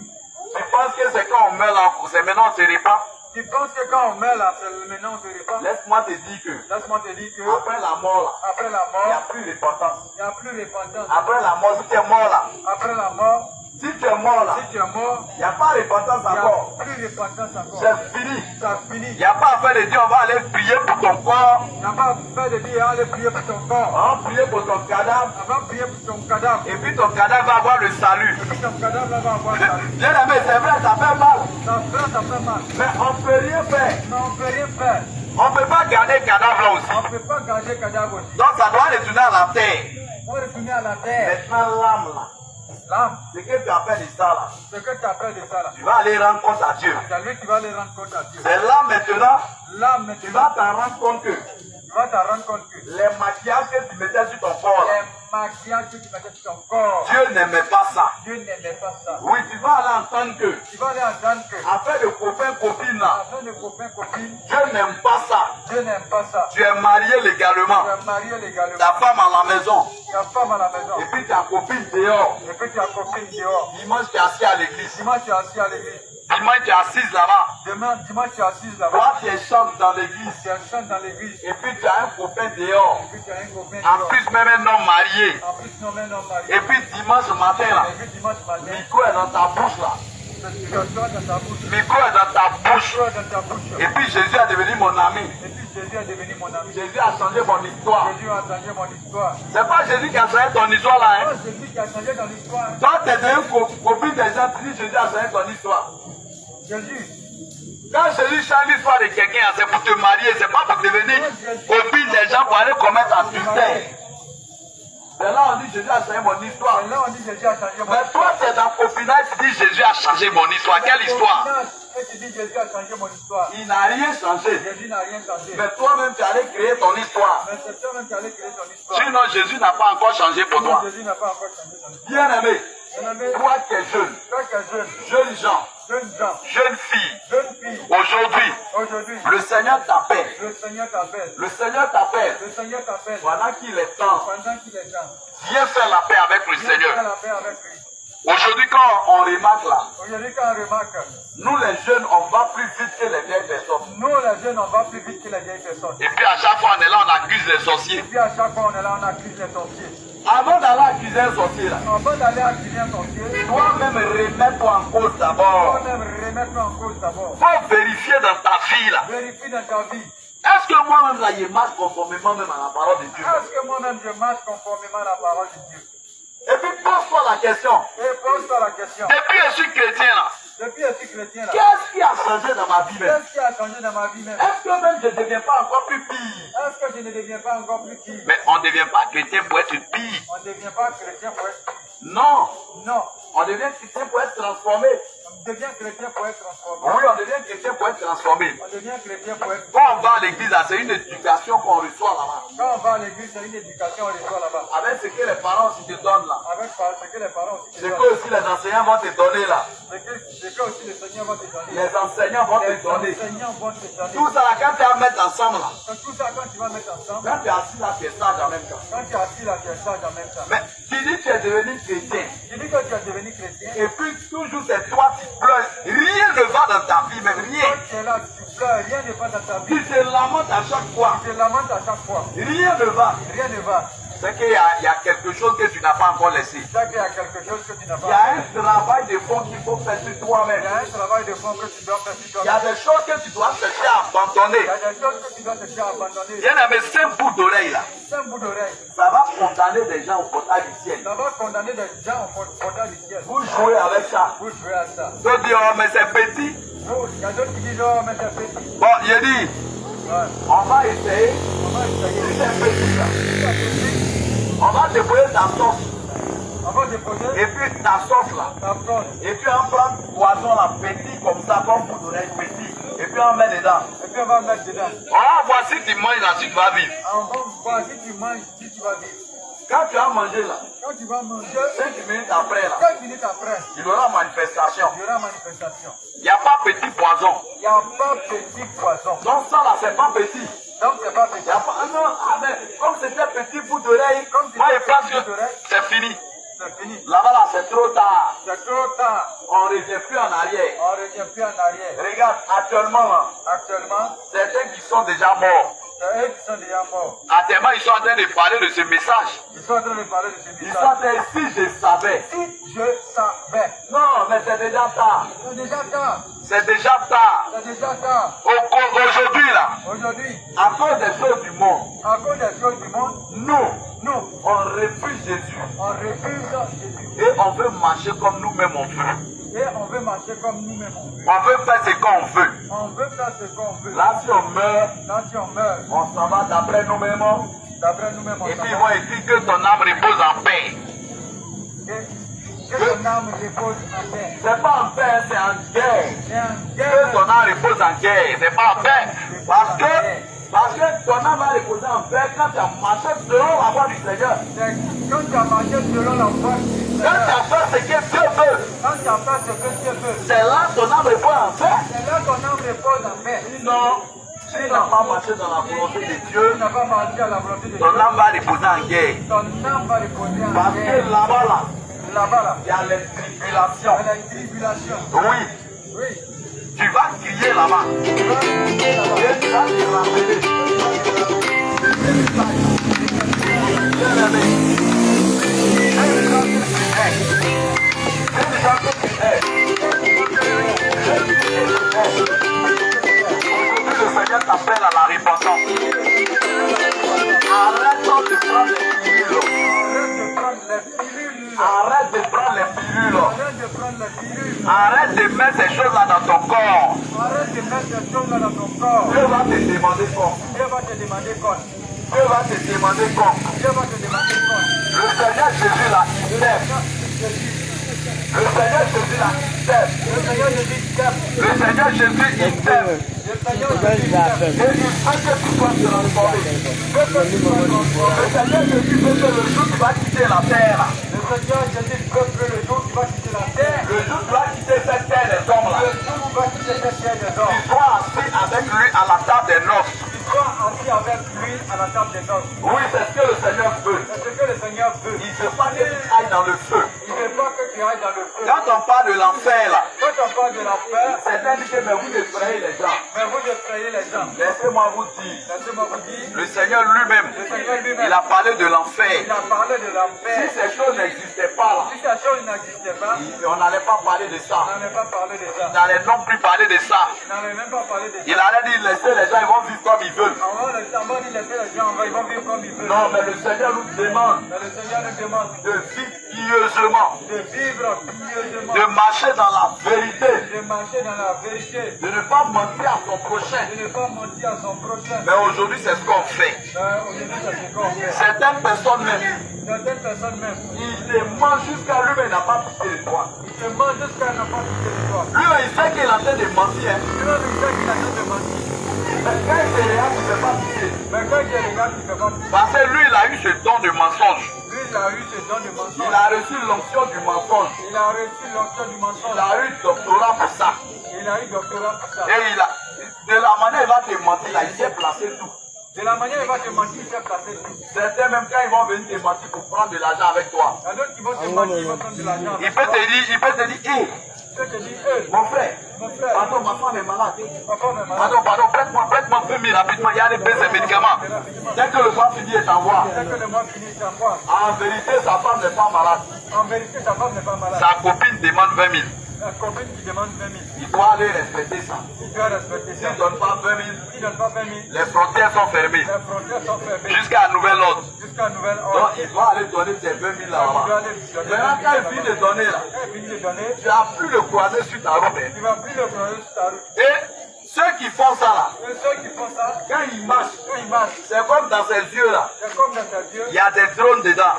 Tu penses que c'est quand on meurt là, c'est maintenant on se répand? Tu penses que quand on meurt là, c'est maintenant on se répand? Laisse-moi te dire que Laisse-moi te dire que après la mort là, après la il n'y a mort, plus repentance. il n'y a plus repentance. Après la mort, si tu es mort là, Après la mort, si tu es mort là, si tu es mort, il n'y a pas repentance il n'y encore. a plus repentance encore. C'est fini. Ça Il finit. n'y a pas à faire de dire on va aller prier pour ton corps, Il n'y a pas fait de dire allez prier pour ton corps. on va prier pour ton cadavre, On va prier pour ton cadavre. et puis ton cadavre va avoir le salut. Et puis ton cadavre là va avoir ça. Bien aimé, c'est vrai, ça fait mal, Ça fait mal. mais on ne peut rien faire. Mais on ne peut rien faire. On ne peut pas garder le cadavre là aussi. On ne peut pas garder le cadavre aussi. Donc ça doit retourner à la terre. On va retourner à la terre. Maintenant l'âme là, L'âme, ce que tu as fait de ça là, ce que tu as fait de ça là, tu vas aller rendre compte à Dieu. c'est lui qui va les rendre compte à Dieu. C'est là maintenant, L'âme, tu tu vas t'en rendre compte que vas te rendre compte que les maquillages que tu mettais sur ton corps là, les maquillages que tu mettais sur ton corps, Dieu n'aimait pas ça. Dieu n'aimait pas ça. Oui, tu vas aller entendre que, Tu vas aller entendre que, affaire de copain, copine là, afin de copain, copine, Dieu n'aime pas ça. Dieu n'aime pas ça. Tu es marié légalement, Tu es marié légalement, ta femme à la maison, ta femme à la maison, et puis ta copine dehors. et puis ta copine dehors. Dimanche, tu es assis à l'église. Dimanche, tu es assis à l'église. dimanche, tu es assise là-bas. Demain, dimanche, tu es assise là-bas. Toi, tu chantes dans l'église. Tu chantes dans l'église. Et puis, tu as un copain dehors. Et puis, tu as un copain En dehors. plus, même un homme marié. En plus, non, mais non, marié. Et puis, dimanche matin, là, Et puis, dimanche matin, micro est dans ta bouche, là. tu reçois dans ta bouche. Micro est dans ta bouche. Tu reçois dans ta bouche. Et puis, Jésus est devenu mon ami. Et puis, Jésus est devenu mon ami. Jésus a changé mon histoire. Jésus a changé mon histoire. C'est pas Jésus qui a changé ton histoire, là, hein. C'est Jésus qui a changé dans l'histoire. Toi, tu es devenu copine des gens, tu dis Jésus a changé ton histoire. Jésus. Quand Jésus change l'histoire de quelqu'un, c'est pour te marier, c'est pas pour devenir copine des gens pour aller commettre adultère. Mais là, on dit Jésus a changé mon histoire. Et là, on dit Jésus a changé mon Mais toi, tu es dans le copinage, tu dis Jésus a changé mon histoire. Quelle histoire? Et tu dis Jésus a changé mon histoire. Il n'a rien changé. Jésus n'a rien changé. Mais toi-même, tu allais créer ton histoire. Mais c'est toi-même qui allais créer ton histoire. Sinon, Jésus n'a pas encore changé pour toi. Jésus n'a pas encore changé ton histoire. Bien aimé, Bien-aimé, toi qui es jeune, toi qui es jeune, jeunes gens, jeunes filles, jeunes filles, aujourd'hui, le Seigneur t'appelle. le Seigneur t'appelle. Le Seigneur t'appelle. Le Seigneur t'appelle. Pendant qu'il est temps, Pendant qu'il est temps. viens faire la paix avec le Viens Seigneur. faire la paix avec lui. Aujourd'hui, quand on remarque là, Aujourd'hui, quand on remarque, nous les jeunes, on va plus vite que les vieilles personnes. nous les jeunes, on va plus vite que les vieilles personnes. Et puis à chaque fois, on est là, on accuse les sorciers. Et puis à chaque fois, on est là, on accuse les sorciers. Avant d'aller accuser un sorcier là, Avant d'aller accuser un sorcier, toi-même remets-toi en cause d'abord. toi-même remettre en cause d'abord. Faut vérifier dans ta vie là. Vérifie dans ta vie. Est-ce que moi-même là, je marche conformément même à la parole de Dieu? Est-ce que moi-même je marche conformément à la parole de Dieu? Et puis pose-toi la question. Et pose-toi la question. Depuis que je suis chrétien là, Depuis que je suis chrétien là, qu'est-ce qui a changé dans ma vie même? qu'est-ce qui a changé dans ma vie même? Est-ce que même je ne deviens pas encore plus pire? Est-ce que je ne deviens pas encore plus pire? Mais on ne devient pas chrétien pour être pire. On ne devient pas chrétien pour être pire. Non. Non. On devient chrétien pour être transformé. On devient chrétien pour être transformé. Oui, on devient chrétien pour être transformé. On devient chrétien pour être. Quand on va à l'église, là, c'est une éducation qu'on reçoit là-bas. Quand on va à l'église, c'est une éducation, on reçoit là-bas. Avec ce que les parents aussi te donnent là. Avec ce que les parents aussi te Ce donnent. que aussi les enseignants vont te donner là. Ce que aussi les Seigneurs vont te donner. Les enseignants vont te Les donner. enseignants vont te donner. Tout ça là, quand tu vas mettre ensemble là. Tout ça, quand tu vas mettre ensemble, Quand tu es assis là, tu es sage en même temps. quand tu es assis là, tu es sage en même temps. Mais tu dis que tu es devenu chrétien. Tu dis que tu es devenu chrétien. Et puis toujours c'est toi qui pleures. Rien ne va dans ta vie, même rien. Quand tu es là, tu pleures, rien ne va dans ta vie. Tu te lamentes à chaque fois. Tu te lamentes à chaque fois. Rien ne va. Rien ne va. C'est qu'il y a quelque chose que tu n'as pas encore laissé. C'est qu'il y a quelque chose que tu n'as pas. Il y a un travail de fond qu'il faut faire sur toi-même. Il y a un travail de fond que tu dois faire sur Il y a toi. des choses que tu dois chercher à abandonner. Il y a des choses que tu dois te faire abandonner. Bien aimé, 5 bouts d'oreille là. C'est un bout d'oreille. Ça va condamner des gens au portail du ciel. Ça va condamner des gens au portail du ciel. Vous jouez avec ça. Vous jouez à ça. Vous dites, oh, mais c'est petit. Il y a d'autres qui disent, oh, mais c'est petit. Bon, il dit, Ouais. on va essayer. On va essayer. Si c'est petit là, C'est petit. on va déployer ta sauce. On va déposer Et puis ta sauce là. la sauce. Et puis on prend poisson là, petit comme ça, comme bout d'oreille petit. Et puis on met dedans. Et puis on va mettre dedans. Oh, voici tu manges là, tu vas vivre. On va voir si tu manges, si tu vas vivre. Quand tu as mangé là, Quand tu vas manger, 5 minutes après là, 5 minutes après, il y aura manifestation. il y aura manifestation. Il n'y a pas petit poison. Il n'y a pas petit poisson. Donc ça là, c'est pas petit. Donc c'est pas Il petit. n'y a pas. Ah non, ah, mais comme c'était petit bout d'oreille, Comme moi je c'était pense petit bout d'oreille. que c'est fini. C'est fini. Là-bas là, c'est trop tard. C'est trop tard. On ne revient plus en arrière. On ne revient plus en arrière. Regarde, actuellement, là, Actuellement, certains qui sont déjà morts, c'est eux qui sont déjà morts. actuellement, ils sont en train de parler de ce message. Ils sont en train de parler de ce Ils message. sont en train, si je savais. Si je savais. Non, mais c'est déjà tard. C'est déjà tard. C'est déjà tard. C'est déjà tard. Aujourd'hui, là, Aujourd'hui, à cause des choses du monde, à cause des choses du monde, nous, on refuse Jésus. on refuse Jésus. Et on veut marcher comme nous-mêmes on veut. Et on veut marcher comme nous-mêmes on veut. On veut faire ce qu'on veut. On veut faire ce qu'on veut. Là, si on meurt, Là, si on meurt, on s'en va d'après nous-mêmes. d'après nous-mêmes, on Et puis ils s'en vont va. écrire que ton âme repose en paix. Que ton âme repose en paix. C'est pas en paix, c'est en guerre. Et en Que guerre, ton âme repose en guerre, c'est pas en paix. Parce que ton âme va reposer en paix quand tu as marché selon la voie du Seigneur. c'est quand tu as marché selon la voie du Quand tu Seigneur, as fait ce que Dieu veut, quand tu as fait ce que Dieu veut, c'est là que ton âme repose en paix. c'est là ton âme repose en paix. Sinon, si tu n'as pas marché dans la volonté de Dieu, Tu n'as pas marché à la volonté de ton Dieu. âme va reposer en guerre. Ton âme va reposer en Parce guerre. que là-bas, là, Là-bas, là, il y a les tribulations. il y a une tribulation. Oui, Oui, Tu vas crier là-bas. Et tu vas te rappeler. Aujourd'hui, le Seigneur t'appelle à la repentance. Arrête de prendre les pilules. Arrête de prendre les pilules. Arrête de mettre ces choses-là dans ton corps. Dieu va te demander quoi. Dieu va te demander quoi. Le Seigneur Jésus là, il t'aime. Le Seigneur Jésus là, il t'aime. Le Seigneur Jésus, il t'aime. Et il veut que tu sois transformé. Le Seigneur Jésus veut que le jour tu vas quitter la terre. Le Seigneur Jésus veut que le jour tu vas quitter la terre. Le jour tu vas quitter cette terre des hommes là. Tu sois assis avec lui à la table des noces. Assis avec lui à la table des noces. Oui, c'est ce que le Seigneur veut. C'est ce que le Seigneur veut. Il ne veut pas que tu ailles dans le feu. Il ne veut pas que tu ailles dans le feu. Quand on parle de l'enfer là, certains disent que mais vous effrayez les gens. Laissez-moi vous dire, le Seigneur lui-même, il a parlé de l'enfer. Si ces choses n'existaient pas là, on n'allait pas parler de ça. On n'allait non plus parler de ça. Il allait dire laissez les gens, ils vont vivre comme ils veulent. Non, mais le Seigneur nous demande de vivre pieusement, de marcher dans la vérité, de ne pas mentir à son prochain. Mais aujourd'hui, c'est ce qu'on fait. Certaines personnes même, ils demandent jusqu'à lui, mais il n'a pas pitié de toi. Lui, il sait qu'il est en train de mentir. Mais quand il est là, il ne fait pas pitié. Parce que lui, il a eu ce don de mensonge. Il a reçu l'onction du mensonge. Il a eu doctorat pour ça. Et de la manière il va te mentir, là, il s'est placé tout. Certains même quand ils vont venir te mentir pour prendre de l'argent avec toi. Il peut te dire, hé, mon frère, pardon, ma femme est malade. Pardon, prête-moi 20 000 rapidement, il y a des baisses de médicaments. Dès que le mois fini, il t'envoie. En vérité, sa femme n'est pas malade. Sa copine demande 20 000. Il doit aller respecter ça. S'il ne donne pas 20 000, les frontières sont fermées. Jusqu'à nouvel ordre. Donc il doit aller donner ses 20 000 là-bas. Maintenant, quand il finit de donner là, tu n'as plus le croisé sur ta route. Et ceux qui font ça là, quand ils marchent, c'est comme dans ses yeux là. Il y a des drones dedans.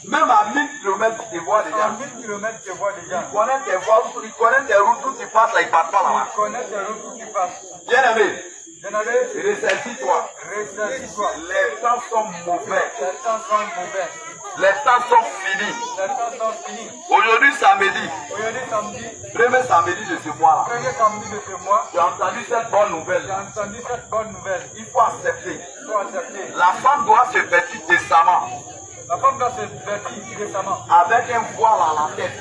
Même à 1000 km, tu te vois déjà. Il connaît tes voies, il connaît tes routes où tu passes là, il ne passe pas là-bas. Bien aimé, ressaisis-toi. Les temps sont mauvais. Les temps sont finis. Aujourd'hui, samedi, premier samedi de ce mois là, j'ai entendu cette bonne nouvelle. Il faut accepter. La femme doit se vêtir décemment. Avec un voile à la tête.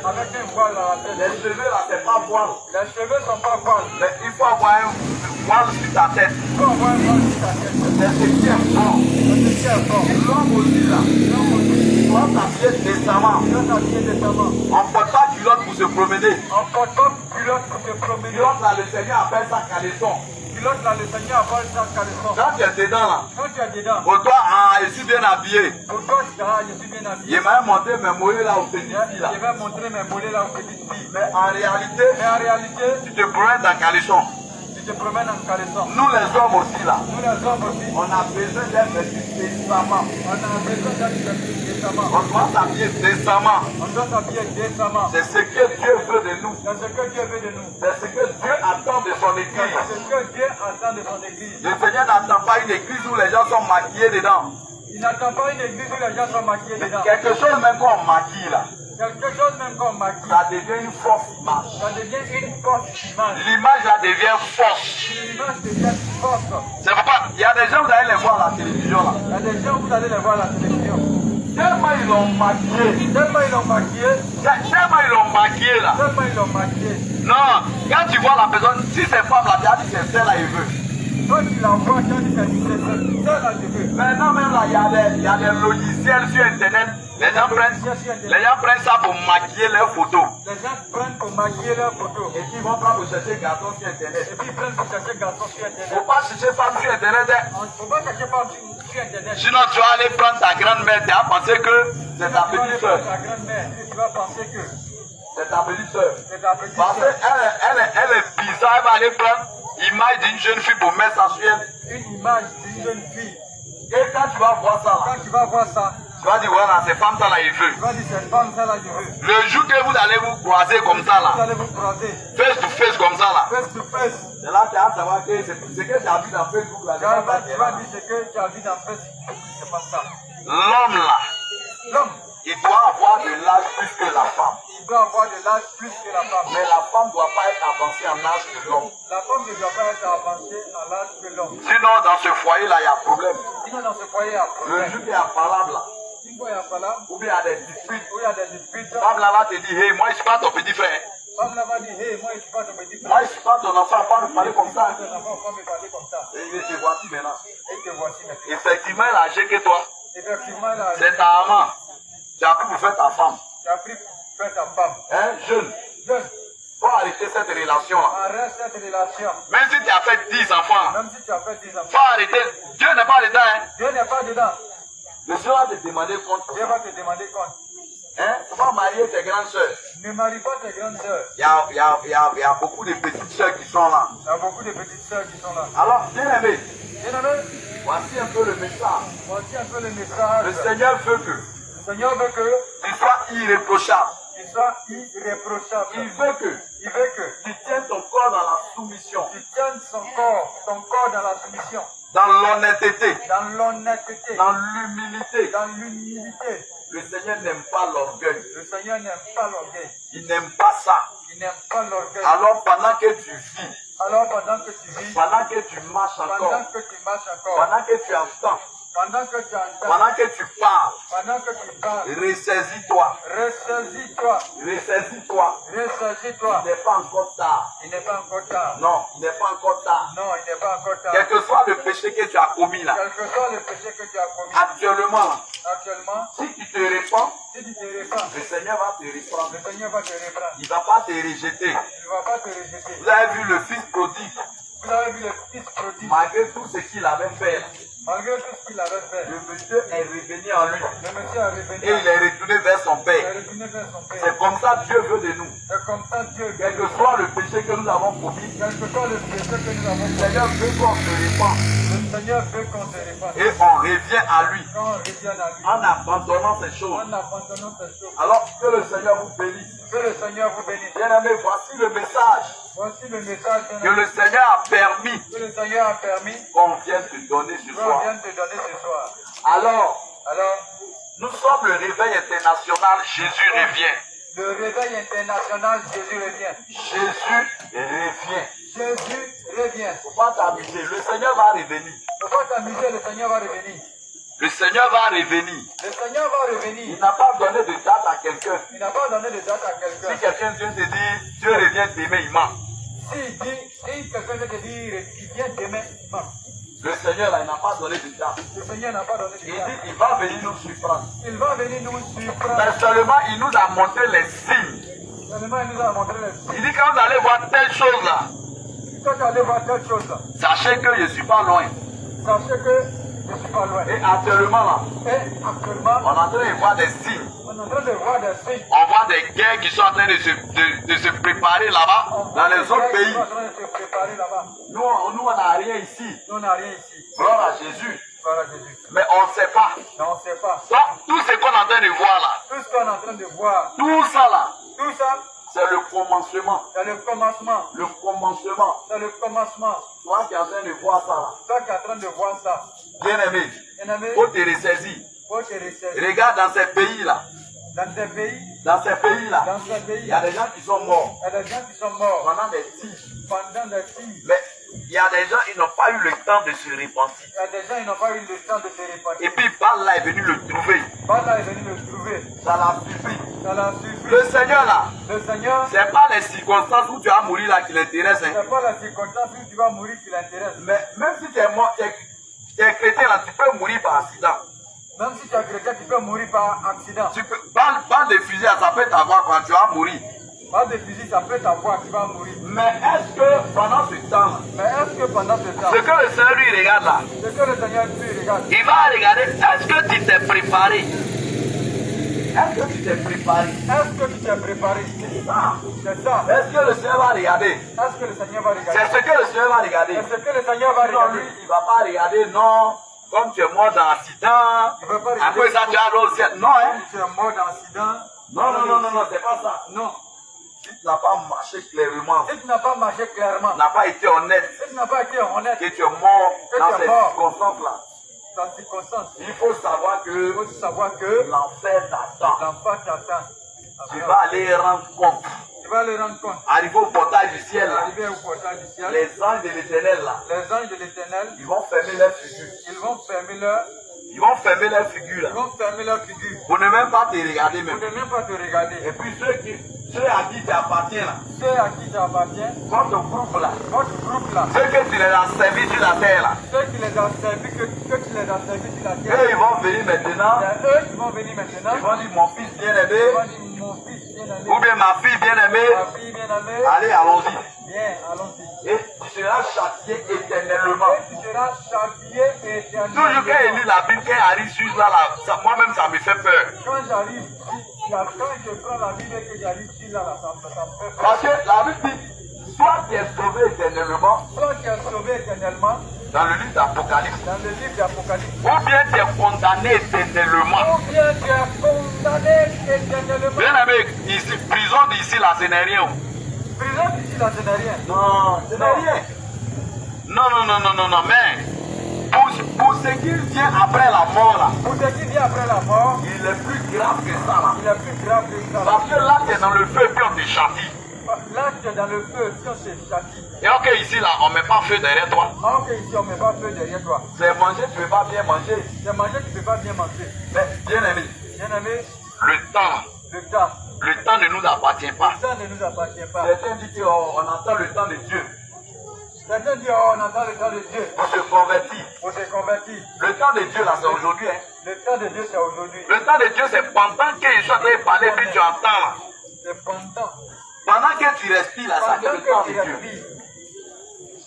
Les cheveux là, c'est pas voile. Mais il faut avoir un voile sur ta tête. C'est ce qui est bon. L'homme aussi là, il doit s'habiller décemment. On ne porte pas culotte pour se promener. Culotte là, le Seigneur appelle ça caleçon. Quand tu es dedans là, pour toi, je suis bien habillé. Il m'a montré mes mollets là au petit là. Mais en réalité, tu te promènes dans caleçon. Nous les hommes aussi là, on a besoin d'être vêtus décemment. On doit s'habiller décemment. C'est ce que Dieu veut de nous. C'est ce que Dieu attend de son église. Le Seigneur n'attend pas une église où les gens sont maquillés dedans. Il n'attend pas une église où les gens sont maquillés dedans. Quelque chose même qu'on maquille là. Ça devient une fausse image. L'image là devient fausse. C'est pourquoi il y a des gens, vous allez les voir à la télévision là. Tellement ils l'ont maquillé. Tellement ils l'ont maquillé. Tellement ils l'ont maquillé là. Tellement ils l'ont maquillé. Non, quand tu vois la personne, si c'est femme là, tu as dit c'est celle-là, il veut. Toi, tu la vois, tu as dit c'est ça là, je veux. Maintenant même là, il y a des logiciels sur internet. Les gens prennent ça pour maquiller leurs photos. Les gens prennent pour maquiller leurs photos. Et puis ils vont prendre pour chercher garçon sur internet. Et puis ils prennent pour chercher garçon sur Il ne internet. faut pas chercher femme sur internet. Hein. Il ne faut pas chercher femme sur internet. Sinon tu vas aller prendre ta grande-mère, tu vas penser que c'est ta petite soeur. Ta grand-mère, tu vas penser que C'est ta petite soeur. c'est ta petite Parce soeur. qu'elle est bizarre, elle va aller prendre l'image d'une jeune fille pour mettre ça sur elle. Une image d'une jeune fille. Et quand tu vas voir ça là, Quand tu vas voir ça, tu vas dire voilà, c'est femme ça là, il veut. tu vas dire cette femme ça là, je veux. Le jour que vous allez vous croiser comme ça Vous là, allez vous croiser face to face comme ça là, face to face. c'est là que tu vas savoir que c'est ce que tu as vu dans Facebook là. Tu vas dire ce que tu as vu dans Facebook. C'est pas ça. L'homme là, L'homme, il doit avoir de l'âge plus que la femme. il doit avoir de l'âge plus que la femme. Mais la femme ne doit pas être avancée en âge que l'homme. La femme ne doit pas être avancée à l'âge que l'homme. Sinon, dans ce foyer là, il y a problème. Sinon, dans ce foyer, il y a Le problème. jour qu'il y a parlable là, Une fois, il y a pas là, ou bien il y a des disputes, où il y a des disputes. femme là va te dire, hey, moi je suis pas ton petit frère. Femme là va dire, hey, moi je suis pas ton petit frère. Moi je suis pas ton enfant, pas me parler comme ça. Ton enfant va me parler comme ça. Et te voici maintenant. Et te voici maintenant. Effectivement, elle a âgé que toi. Effectivement, là, C'est ta maman. Tu as pris pour faire ta femme. tu as pris pour faire ta femme. Hein, jeune. Jeune, Faut arrêter cette relation là. arrête cette relation. Même si tu as fait 10 enfants, Même si tu as fait 10 enfants. faut arrêter. Dieu n'est pas dedans. Hein. Dieu n'est pas dedans. Le Dieu va te demander compte. Dieu va te demander compte. Hein? Faut pas marier tes grandes soeurs. Ne marie pas tes grandes sœurs. Il y a beaucoup de petites soeurs qui sont là. Il y a beaucoup de petites sœurs qui sont là. Alors, bien aimé, Bien aimé, voici un peu le message. voici un peu le message. Le Seigneur veut que Le Seigneur veut que tu sois irréprochable. tu sois irréprochable. Il veut que Il veut que tu tiennes ton corps dans la soumission, tu tiennes ton corps dans la soumission, dans l'honnêteté, dans l'honnêteté, dans l'humilité. dans l'humilité. Le Seigneur n'aime pas l'orgueil. Le Seigneur n'aime pas l'orgueil. Il n'aime pas ça. Il n'aime pas l'orgueil. Alors pendant que tu vis, Alors pendant que tu vis, pendant que tu marches pendant encore, que tu marches encore, pendant que tu entends, pendant que tu entends, pendant que tu parles, pendant que tu parles, ressaisis-toi, ressaisis-toi, ressaisis-toi. ressaisis-toi. Il n'est pas encore tard. Il n'est pas encore tard. Non, il n'est pas encore tard. Non, il n'est pas encore tard. Quel que soit le péché que tu as commis là, Quel que soit le péché que tu as commis actuellement, actuellement, si tu te répands, si tu te répands, le Seigneur va te reprendre. le Seigneur va te reprendre. Il ne va pas te rejeter. Il ne va pas te rejeter. Vous avez vu le fils prodigue, Vous avez vu le fils prodigue, malgré tout ce qu'il avait fait, malgré tout ce qu'il avait fait, le monsieur est revenu en lui le monsieur a revenu. et il est retourné vers son Il est père. retourné vers son père. C'est comme ça que Dieu veut de nous. C'est comme ça Dieu, Quel que soit le péché que nous avons commis, quel que soit le péché que nous avons le fait, Seigneur veut qu'on se répand le Seigneur veut qu'on se répande. et on revient à lui Quand on revient à lui, en abandonnant ces choses. en abandonnant ces choses, Alors que le Seigneur vous bénisse. que le Seigneur vous bénisse. Bien aimé, voici le message Voici le message que le Seigneur a permis que le Seigneur a permis qu'on vienne te donner ce qu'on soir. vienne te donner ce soir. Alors, Alors, nous sommes le réveil international, Jésus revient. le réveil international, Jésus revient. Jésus revient. Jésus revient. Faut pas t'amuser, le Seigneur va revenir. Ne faut pas t'amuser, le Seigneur va revenir. Le Seigneur va revenir. Le Seigneur va Il revenir. n'a pas donné de date à quelqu'un. Il n'a pas donné de date à Si quelqu'un. quelqu'un vient te dire, Dieu revient demain, il ment. Si quelqu'un veut te dire, il vient demain, il ment. Le Seigneur, là, il n'a pas donné de date. Le Seigneur n'a pas donné de Il date. dit, il va venir nous surprendre. Il va venir nous surprendre. Mais seulement, il nous a montré les signes. Seulement, il nous a montré les signes. Il dit, quand vous allez voir telle chose là, Quand tu allais voir telle chose là, sachez que je ne suis pas loin. sachez que je ne suis pas loin. Et actuellement là, Et actuellement, on est en train de voir des signes. on est en train de voir des signes. On voit des guerres qui sont en train de se préparer là-bas, dans les autres pays. On est en train de se préparer là-bas. Nous, on n'a rien ici. Nous, on n'a rien ici. Gloire à Jésus. Voilà Jésus. Mais on ne sait pas. Mais on ne sait pas. Donc, tout ce qu'on est en train de voir là, Tout ce qu'on est en train de voir, tout ça là, tout ça, c'est le commencement. c'est le commencement. Le commencement. C'est le commencement. Toi qui es en train de voir ça là, Toi qui es en train de voir ça, bien aimé, bien aimé, faut te ressaisir. faut te ressaisir. Regarde dans ces pays là, Dans ces pays, dans ces pays là, dans ces pays, il y a des gens qui sont morts il y a des gens qui sont morts pendant des tirs. pendant des tirs. Mais il y a des gens, ils n'ont pas eu le temps de se repentir. Il y a des gens, ils n'ont pas eu le temps de se repentir. Et puis Bala est venu le trouver. Bala est venu le trouver. Ça l'a suffi. Ça l'a suffi. Le Seigneur là, Le Seigneur, c'est pas les circonstances où tu vas mourir là qui l'intéressent. Hein. c'est pas la circonstance où tu vas mourir qui l'intéresse. Mais même si tu es mort, tu es chrétien là, tu peux mourir par accident. Même si tu es chrétien, tu peux mourir par accident. Tu peux, balle de fusil, ça peut t'avoir quand tu vas mourir. Pas de fusil, ça peut t'avoir, tu vas mourir. Mais est-ce que pendant ce temps, Mais est-ce que pendant ce temps, ce que le Seigneur lui regarde là, ce que le Seigneur lui regarde, il va regarder, est-ce que tu t'es préparé? Est-ce que tu t'es préparé? est-ce que tu t'es préparé? C'est ça. C'est ça. Est-ce que le Seigneur va regarder? Est-ce que le Seigneur va regarder? C'est ce que le Seigneur va regarder. C'est ce que le Seigneur va Non, lui, regarder. il ne va pas regarder, non, comme tu es mort dans l'accident, Il ne va pas après regarder. ça tu as l'autre ciel. Non, hein? Tu es mort dans l'accident. Non, c'est pas ça. Non. Si tu n'as pas marché clairement, Si tu n'as pas marché clairement, tu n'as pas été honnête, si tu n'as pas été honnête que tu es mort Que dans tu es ces mort. circonstances-là, dans ces circonstances, il faut savoir il que faut savoir que l'enfer t'attend. l'enfant t'attend. Tu vas aller rendre compte. Tu vas le rendre compte. Arrivé au portail du ciel, là, Arrivé au portail du ciel, les anges de l'éternel, là, les anges de l'éternel, ils vont fermer leur figure. ils vont fermer leur, Ils vont fermer leur figure, là, ils vont fermer leur figure. pour ne même pas te regarder Pour même. ne même pas te regarder. Et puis ceux à qui tu appartiens, là, Ceux à qui tu appartiens, votre groupe, là, votre groupe là, ceux que tu les as servis sur la terre, là, ceux qui les ont servis, que tu les as servis sur la eux, terre, ils vont venir maintenant, c'est eux qui vont venir maintenant. ils vont dire, mon fils Ils bien-aimé, vont dire, mon fils bien-aimé, ou bien ma fille bien-aimée, ma fille bien-aimée, allez, allons-y. viens, allons-y. Et tu seras châtié éternellement. Et tu seras châtié éternellement. Toujours quand il lit la Bible, quand il arrive sur là, moi-même ça me fait peur. Quand j'arrive, quand je prends la Bible et que j'arrive sur là, ça me fait peur. Parce que la Bible dit, toi tu es sauvé éternellement Toi qui es sauvé éternellement, dans le livre d'Apocalypse, dans le livre d'Apocalypse, ou bien tu es condamné éternellement. ou bien tu es condamné éternellement. Bien aimé, ici, prison d'ici là, ce n'est rien. Prison d'ici là, ce n'est rien. Non, ce n'est rien. Non, mais pour ce qui vient après la mort là, Pour ce qui vient après la mort, il est plus grave que ça là. il est plus grave que ça. Parce que là, tu es dans le feu puis on te châtie. Là, tu es dans le feu, si on se châtie. Et ok, ici là, on ne met pas feu derrière toi. Alors que ici, on ne met pas feu derrière toi. C'est manger, tu ne veux pas bien manger. C'est manger, tu ne peux pas bien manger. Mais bien aimé, Bien aimé, le temps le temps ne nous appartient pas. ne nous appartient pas. Certains disent qu'on entend le temps de Dieu Certains disent, oh, on entend le temps de Dieu. pour se convertir. On s'est converti. Le temps de Dieu là, c'est aujourd'hui. Hein. Le temps de Dieu, c'est aujourd'hui. Le temps de Dieu, c'est pendant que je suis en train de parler, puis tu entends là. C'est pendant. Pendant que tu respires là, ça c'est Pendant le temps que de tu Dieu. respires.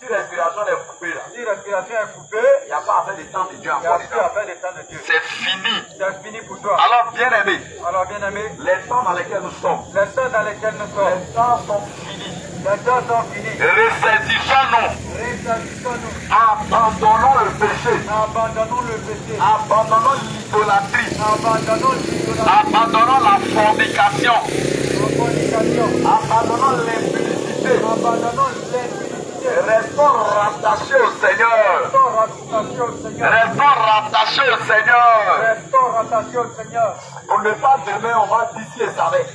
Si respiration est coupée là, Si la respiration est coupée, il n'y a pas à faire de temps de Dieu il n'y a encore. plus à faire le temps de Dieu. C'est fini. C'est fini pour toi. Alors, bien aimé, Alors, bien aimé, les temps dans lesquels nous sommes, les temps dans lesquels nous sommes, les temps sont finis. les temps sont finis. Ressaisissons-nous. Rétablissons-nous. Abandonnons le péché. Abandonnons le péché. Abandonnons l'idolâtrie. Abandonnons l'idolâtrie. Abandonnons la fornication. La fornication. Abandonnons l'impudicité. Abandonnons l'impunité. Restons rattachés au Seigneur. Restons rattachés au Seigneur. Restons rattachés au Seigneur. Restons rattachés au Seigneur. Pour ne pas demain, on va dire si elle savait.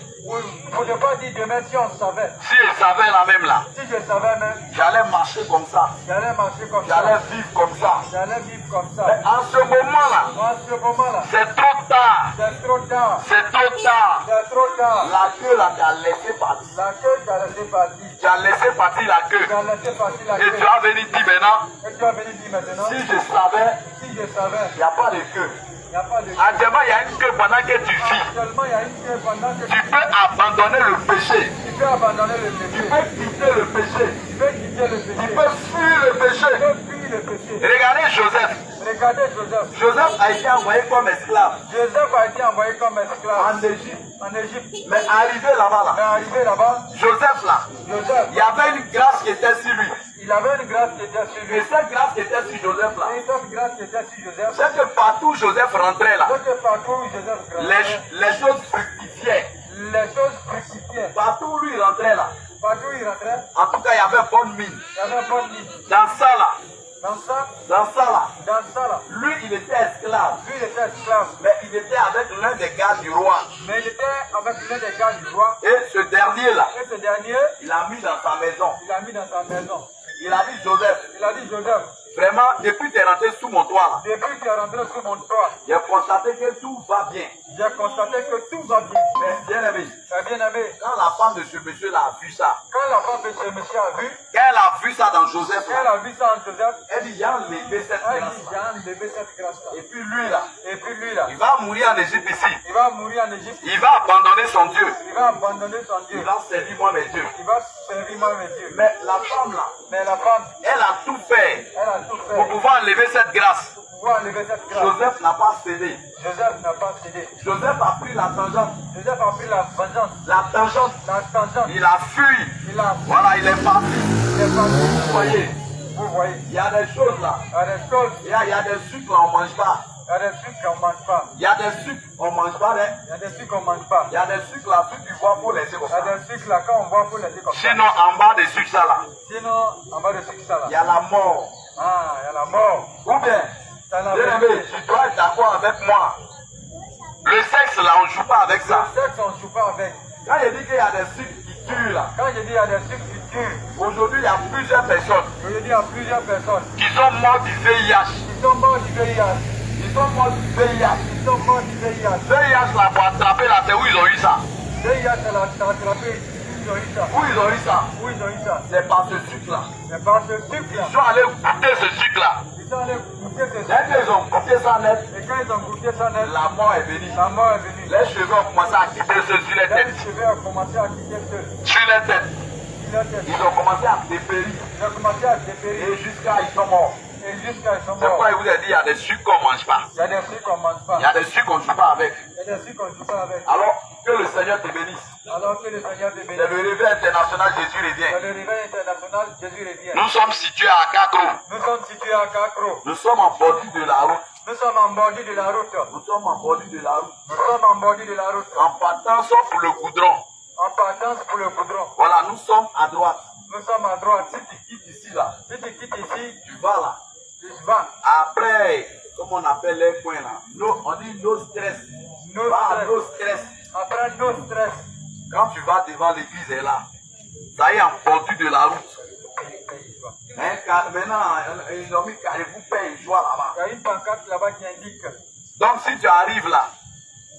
Pour ne pas dire demain si on savait. Si elle savait la même là, Si je savais même, j'allais marcher comme ça. j'allais marcher comme J'allais ça. vivre comme ça. J'allais vivre comme Mais ça. en ce moment-là, En ce moment-là, c'est trop tard. c'est trop tard. C'est trop tard. C'est trop tard. La queue là, tu as laissé partir. La queue, tu as laissé partir. Tu as laissé partir la queue. Tu as laissé partir la Et queue. tu vas venir dire maintenant, Et tu vas venir dire maintenant, si je savais, si je savais, il n'y a pas de queue. il n'y a pas de queue. Actuellement, il y a une queue pendant que tu vis. Actuellement, il y a une queue pendant que Tu peux abandonner le péché. tu peux abandonner le Tu péché. peux quitter le péché. Tu peux quitter le Tu péché. peux fuir le Tu péché. peux fuir le péché. Regardez Joseph. Regardez Joseph. Joseph a été envoyé comme esclave Joseph a été envoyé comme esclave en Égypte. en Égypte. Mais arrivé là-bas, Mais là, arrivé là-bas, Joseph là, Joseph, il y avait une grâce qui était sur lui. il avait une grâce qui était sur Et lui. cette grâce qui était sur Joseph là, Et cette grâce qui était sur Joseph, c'est que partout Joseph rentrait là, donc partout où Joseph grandissait, les choses fructifiaient. les choses fructifiaient. Partout où lui rentrait là, Partout où il rentrait, en tout cas il y avait bonne mine. il y avait un bon lit. Dans ça là, Dans ça là, lui il était esclave. lui il était esclave. Mais il était avec l'un des gardes du roi. Mais il était avec l'un des gars du roi. Et ce dernier là, Et ce dernier, il l'a mis dans sa maison. il l'a mis dans sa maison. Il a dit Joseph, Il a dit Joseph, vraiment, depuis que tu es rentré sous mon toit, là, depuis que tu es rentré sous mon toit, j'ai constaté que tout va bien. j'ai constaté que tout va bien. Mais bien aimé, Bien-aimé, quand la femme de ce monsieur là a vu ça, quand la femme de ce monsieur a vu, quand elle a vu ça dans Joseph, elle là, a vu ça en Joseph, elle dit, il a enlevé cette elle grâce. dit, j'ai enlevé cette grâce-là. Et puis lui là, Et puis lui là, il va mourir en Égypte ici. il va mourir en Égypte, Il va abandonner son Dieu. il va abandonner son Dieu, Il va servir moi mes dieux. il va servir moi mes dieux. Mais la femme là, Mais la femme, elle a tout fait elle a tout pour fait pouvoir enlever cette grâce. pour pouvoir enlever cette grâce. Joseph n'a pas cédé. Joseph n'a pas cédé. Joseph a pris la tangente. Joseph a pris la vengeance, La tangente. la tangente, Il a fui. il a Voilà, il est parti. il est parti. Vous voyez, Vous voyez, il y a des choses là. il y a des choses, Il y a des sucres là, on ne mange pas. il y a des trucs qu'on ne mange pas. Il y a des sucres, on ne mange pas. Hein. Il y a des trucs qu'on ne mange pas. Il y a des sucres là, plus tu vois, il faut laisser comme Il y a ça. des trucs là, quand on voit, il faut laisser comme ça. Sinon, en bas des sucres ça là, Sinon, on va de sucre ça il y là. a la mort. Ah, il y a la mort. Ou bien, Ça n'a bien pas aimé, tu dois être d'accord avec moi. Le sexe là, on ne joue pas avec ça. Le sexe, on ne joue pas avec. Quand il dit qu'il y a des sucres qui tuent là, Quand je dis il y a des trucs qui tuent, aujourd'hui il y a plusieurs personnes je dis à plusieurs personnes, qui sont mortes du VIH. ils sont morts du VIH. Ils sont morts du VIH. Ils sont morts du VIH. VIH là, pour attraper là, c'est où ils ont eu ça. VIH, elle a attrapé. Ils ont eu ça. Où ils ont eu ça. Où ils ont eu ça? C'est par ce sucre là. C'est par ce truc là. Ils sont allés goûter ce sucre là. Ils sont allés goûter ce Dès truc. qu'ils ont goûté ça net, Et quand ils ont goûté ça net, la mort est venue. la mort est venue. Les cheveux ont commencé à quitter sur les Les têtes. cheveux ont commencé à quitter ce Sur les têtes. leur tête. Ils ont commencé à dépérir. Ils ont commencé à dépérir. Et jusqu'à ils sont morts. Et jusqu'à ils sont C'est pourquoi morts. il vous a dit il y a des sucres qu'on ne mange pas. Il y a des trucs qu'on ne mange pas. Il y a des sucres qu'on ne joue pas avec. Il y a des trucs qu'on ne joue pas avec. Alors que le Seigneur te bénisse. Alors que le Seigneur te C'est bénisse. le réveil international Jésus Dans revient. le réveil international, Jésus revient. Nous sommes situés à Kakro. Nous sommes situés à Cacro. Nous sommes en bordure de la route. Nous sommes en bordure de la route. Nous sommes en bordure de la route. Nous sommes en bordure de la route. En partant sauf pour le goudron. En partance pour le goudron. Voilà, nous sommes à droite. Nous sommes à droite. Si tu quittes ici là, Si tu quittes ici, tu vas là. tu vas. Après, comme on appelle les points là, on dit no stress. No Va à stress. no stress. Après no stress. Quand tu vas devant l'église, elle est là. Ça y est, en bordure de la route. Hein, maintenant, ils ont mis carrez-vous paix et joie là-bas. Il y a une pancarte là-bas qui indique. Donc si tu arrives là,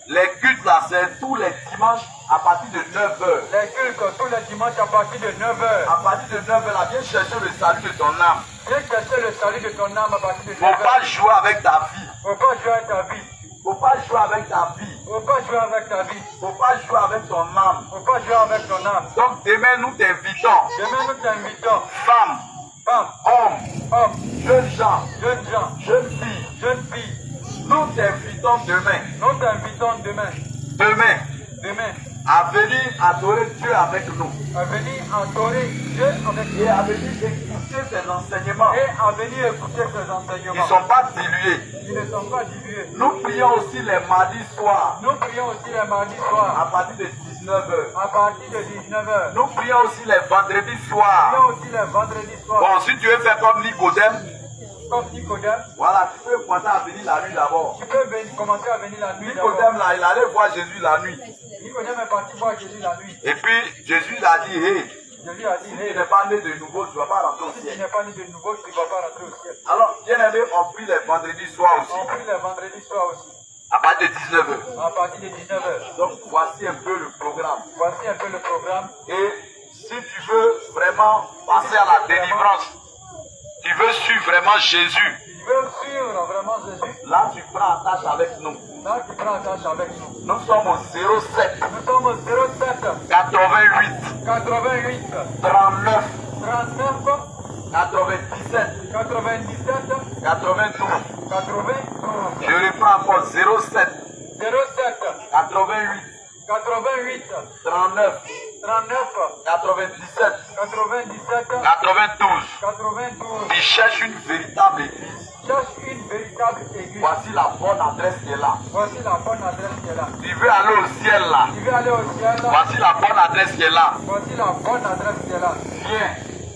les cultes là, c'est tous les dimanches à partir de 9h. Les cultes tous les dimanches à partir de 9h. À partir de 9h là, viens chercher le salut de ton âme. Viens chercher le salut de ton âme à partir de Faut 9h. pas jouer avec ta vie. Faut pas jouer avec ta vie. Faut pas jouer avec ta vie. Faut pas jouer avec ta vie. Faut pas jouer avec ton âme. Faut pas jouer avec ton âme. Donc demain nous t'invitons, Demain nous t'invitons, femmes, femmes, hommes, hommes, jeunes gens, jeunes gens, jeunes filles, jeunes filles. nous t'invitons demain, Nous t'invitons demain, demain, à venir adorer Dieu avec nous à venir adorer Dieu avec nous et à venir écouter ses enseignements. et à venir écouter ses Ils enseignements. ne sont pas dilués. Ils ne sont pas dilués. Nous prions aussi les mardis soirs Nous prions aussi les mardis soirs à partir de 19h. à partir de 19h. Nous prions aussi les vendredis Nous soirs. prions aussi les vendredis soirs. Bon, si tu veux faire comme Nicodème, Comme Nicodème, voilà, tu peux commencer à venir la nuit d'abord. tu peux commencer à venir la nuit d'abord. Nicodème là, il allait voir Jésus la nuit. Nicodème est parti voir Jésus la nuit. Et puis Jésus a dit, hey, Jésus a dit, si tu hey, n'es pas né de nouveau, tu ne vas pas rentrer au si tu ciel. n'es pas né de nouveau, tu ne vas pas rentrer au ciel. Alors, bien aimé, on prie les vendredis soirs On aussi, prie les vendredis soirs aussi, à partir de 19h. à partir de 19h. Donc, voici un peu le programme. Voici un peu le programme. Et si tu veux vraiment passer à la délivrance, tu veux suivre vraiment Jésus, Tu veux suivre vraiment Jésus, là tu prends attache avec nous. là tu prends attache avec nous. Nous sommes au 07 Nous sommes au 07 88 88 39 39 97 97 92. 92 Je reprends encore 07 07 88 88 39 39 97 97 92. 92. Tu cherches une véritable église. Cherche une véritable église. Voici la bonne adresse qui est là. Voici la bonne adresse qui est là. Tu veux aller au ciel là. Tu veux aller au ciel. Voici la bonne adresse qui est là. Voici la bonne adresse qui est là. Viens.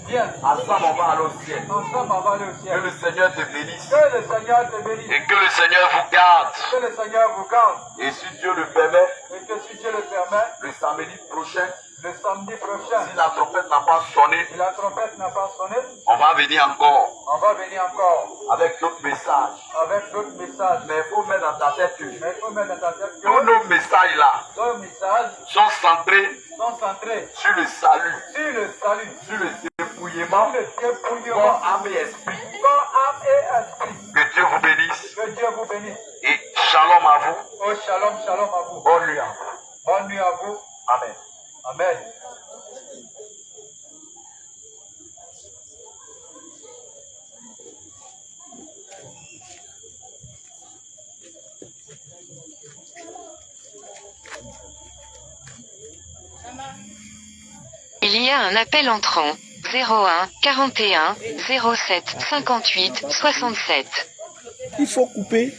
Viens. Ensemble on va aller au ciel. Ensemble, on va aller au Que ciel. le Seigneur te bénisse. Que le Seigneur te bénisse. Et que le Seigneur vous garde. Que le Seigneur vous garde. Et si Dieu le permet, Et que si Dieu le permet, le samedi prochain, le samedi prochain, si la trompette n'a pas sonné, si la trompette n'a pas sonné, on va venir encore on va venir encore avec d'autres messages. avec d'autres messages. Mais il faut mettre dans ta tête que Mais il faut mettre dans ta tête tous que nos messages-là nos messages sont centrés sont centrés sur le salut, sur le salut, sur le dépouillement, sur le corps, dépouillement, âme et esprit. corps, âme et esprit. Que Dieu vous bénisse Que Dieu vous bénisse. et shalom à vous. Oh, shalom, shalom à vous. Bonne nuit à vous. Bonne nuit à vous. Amen. Amen. Il y a un appel entrant. 01 41 07 58 67. Il faut couper.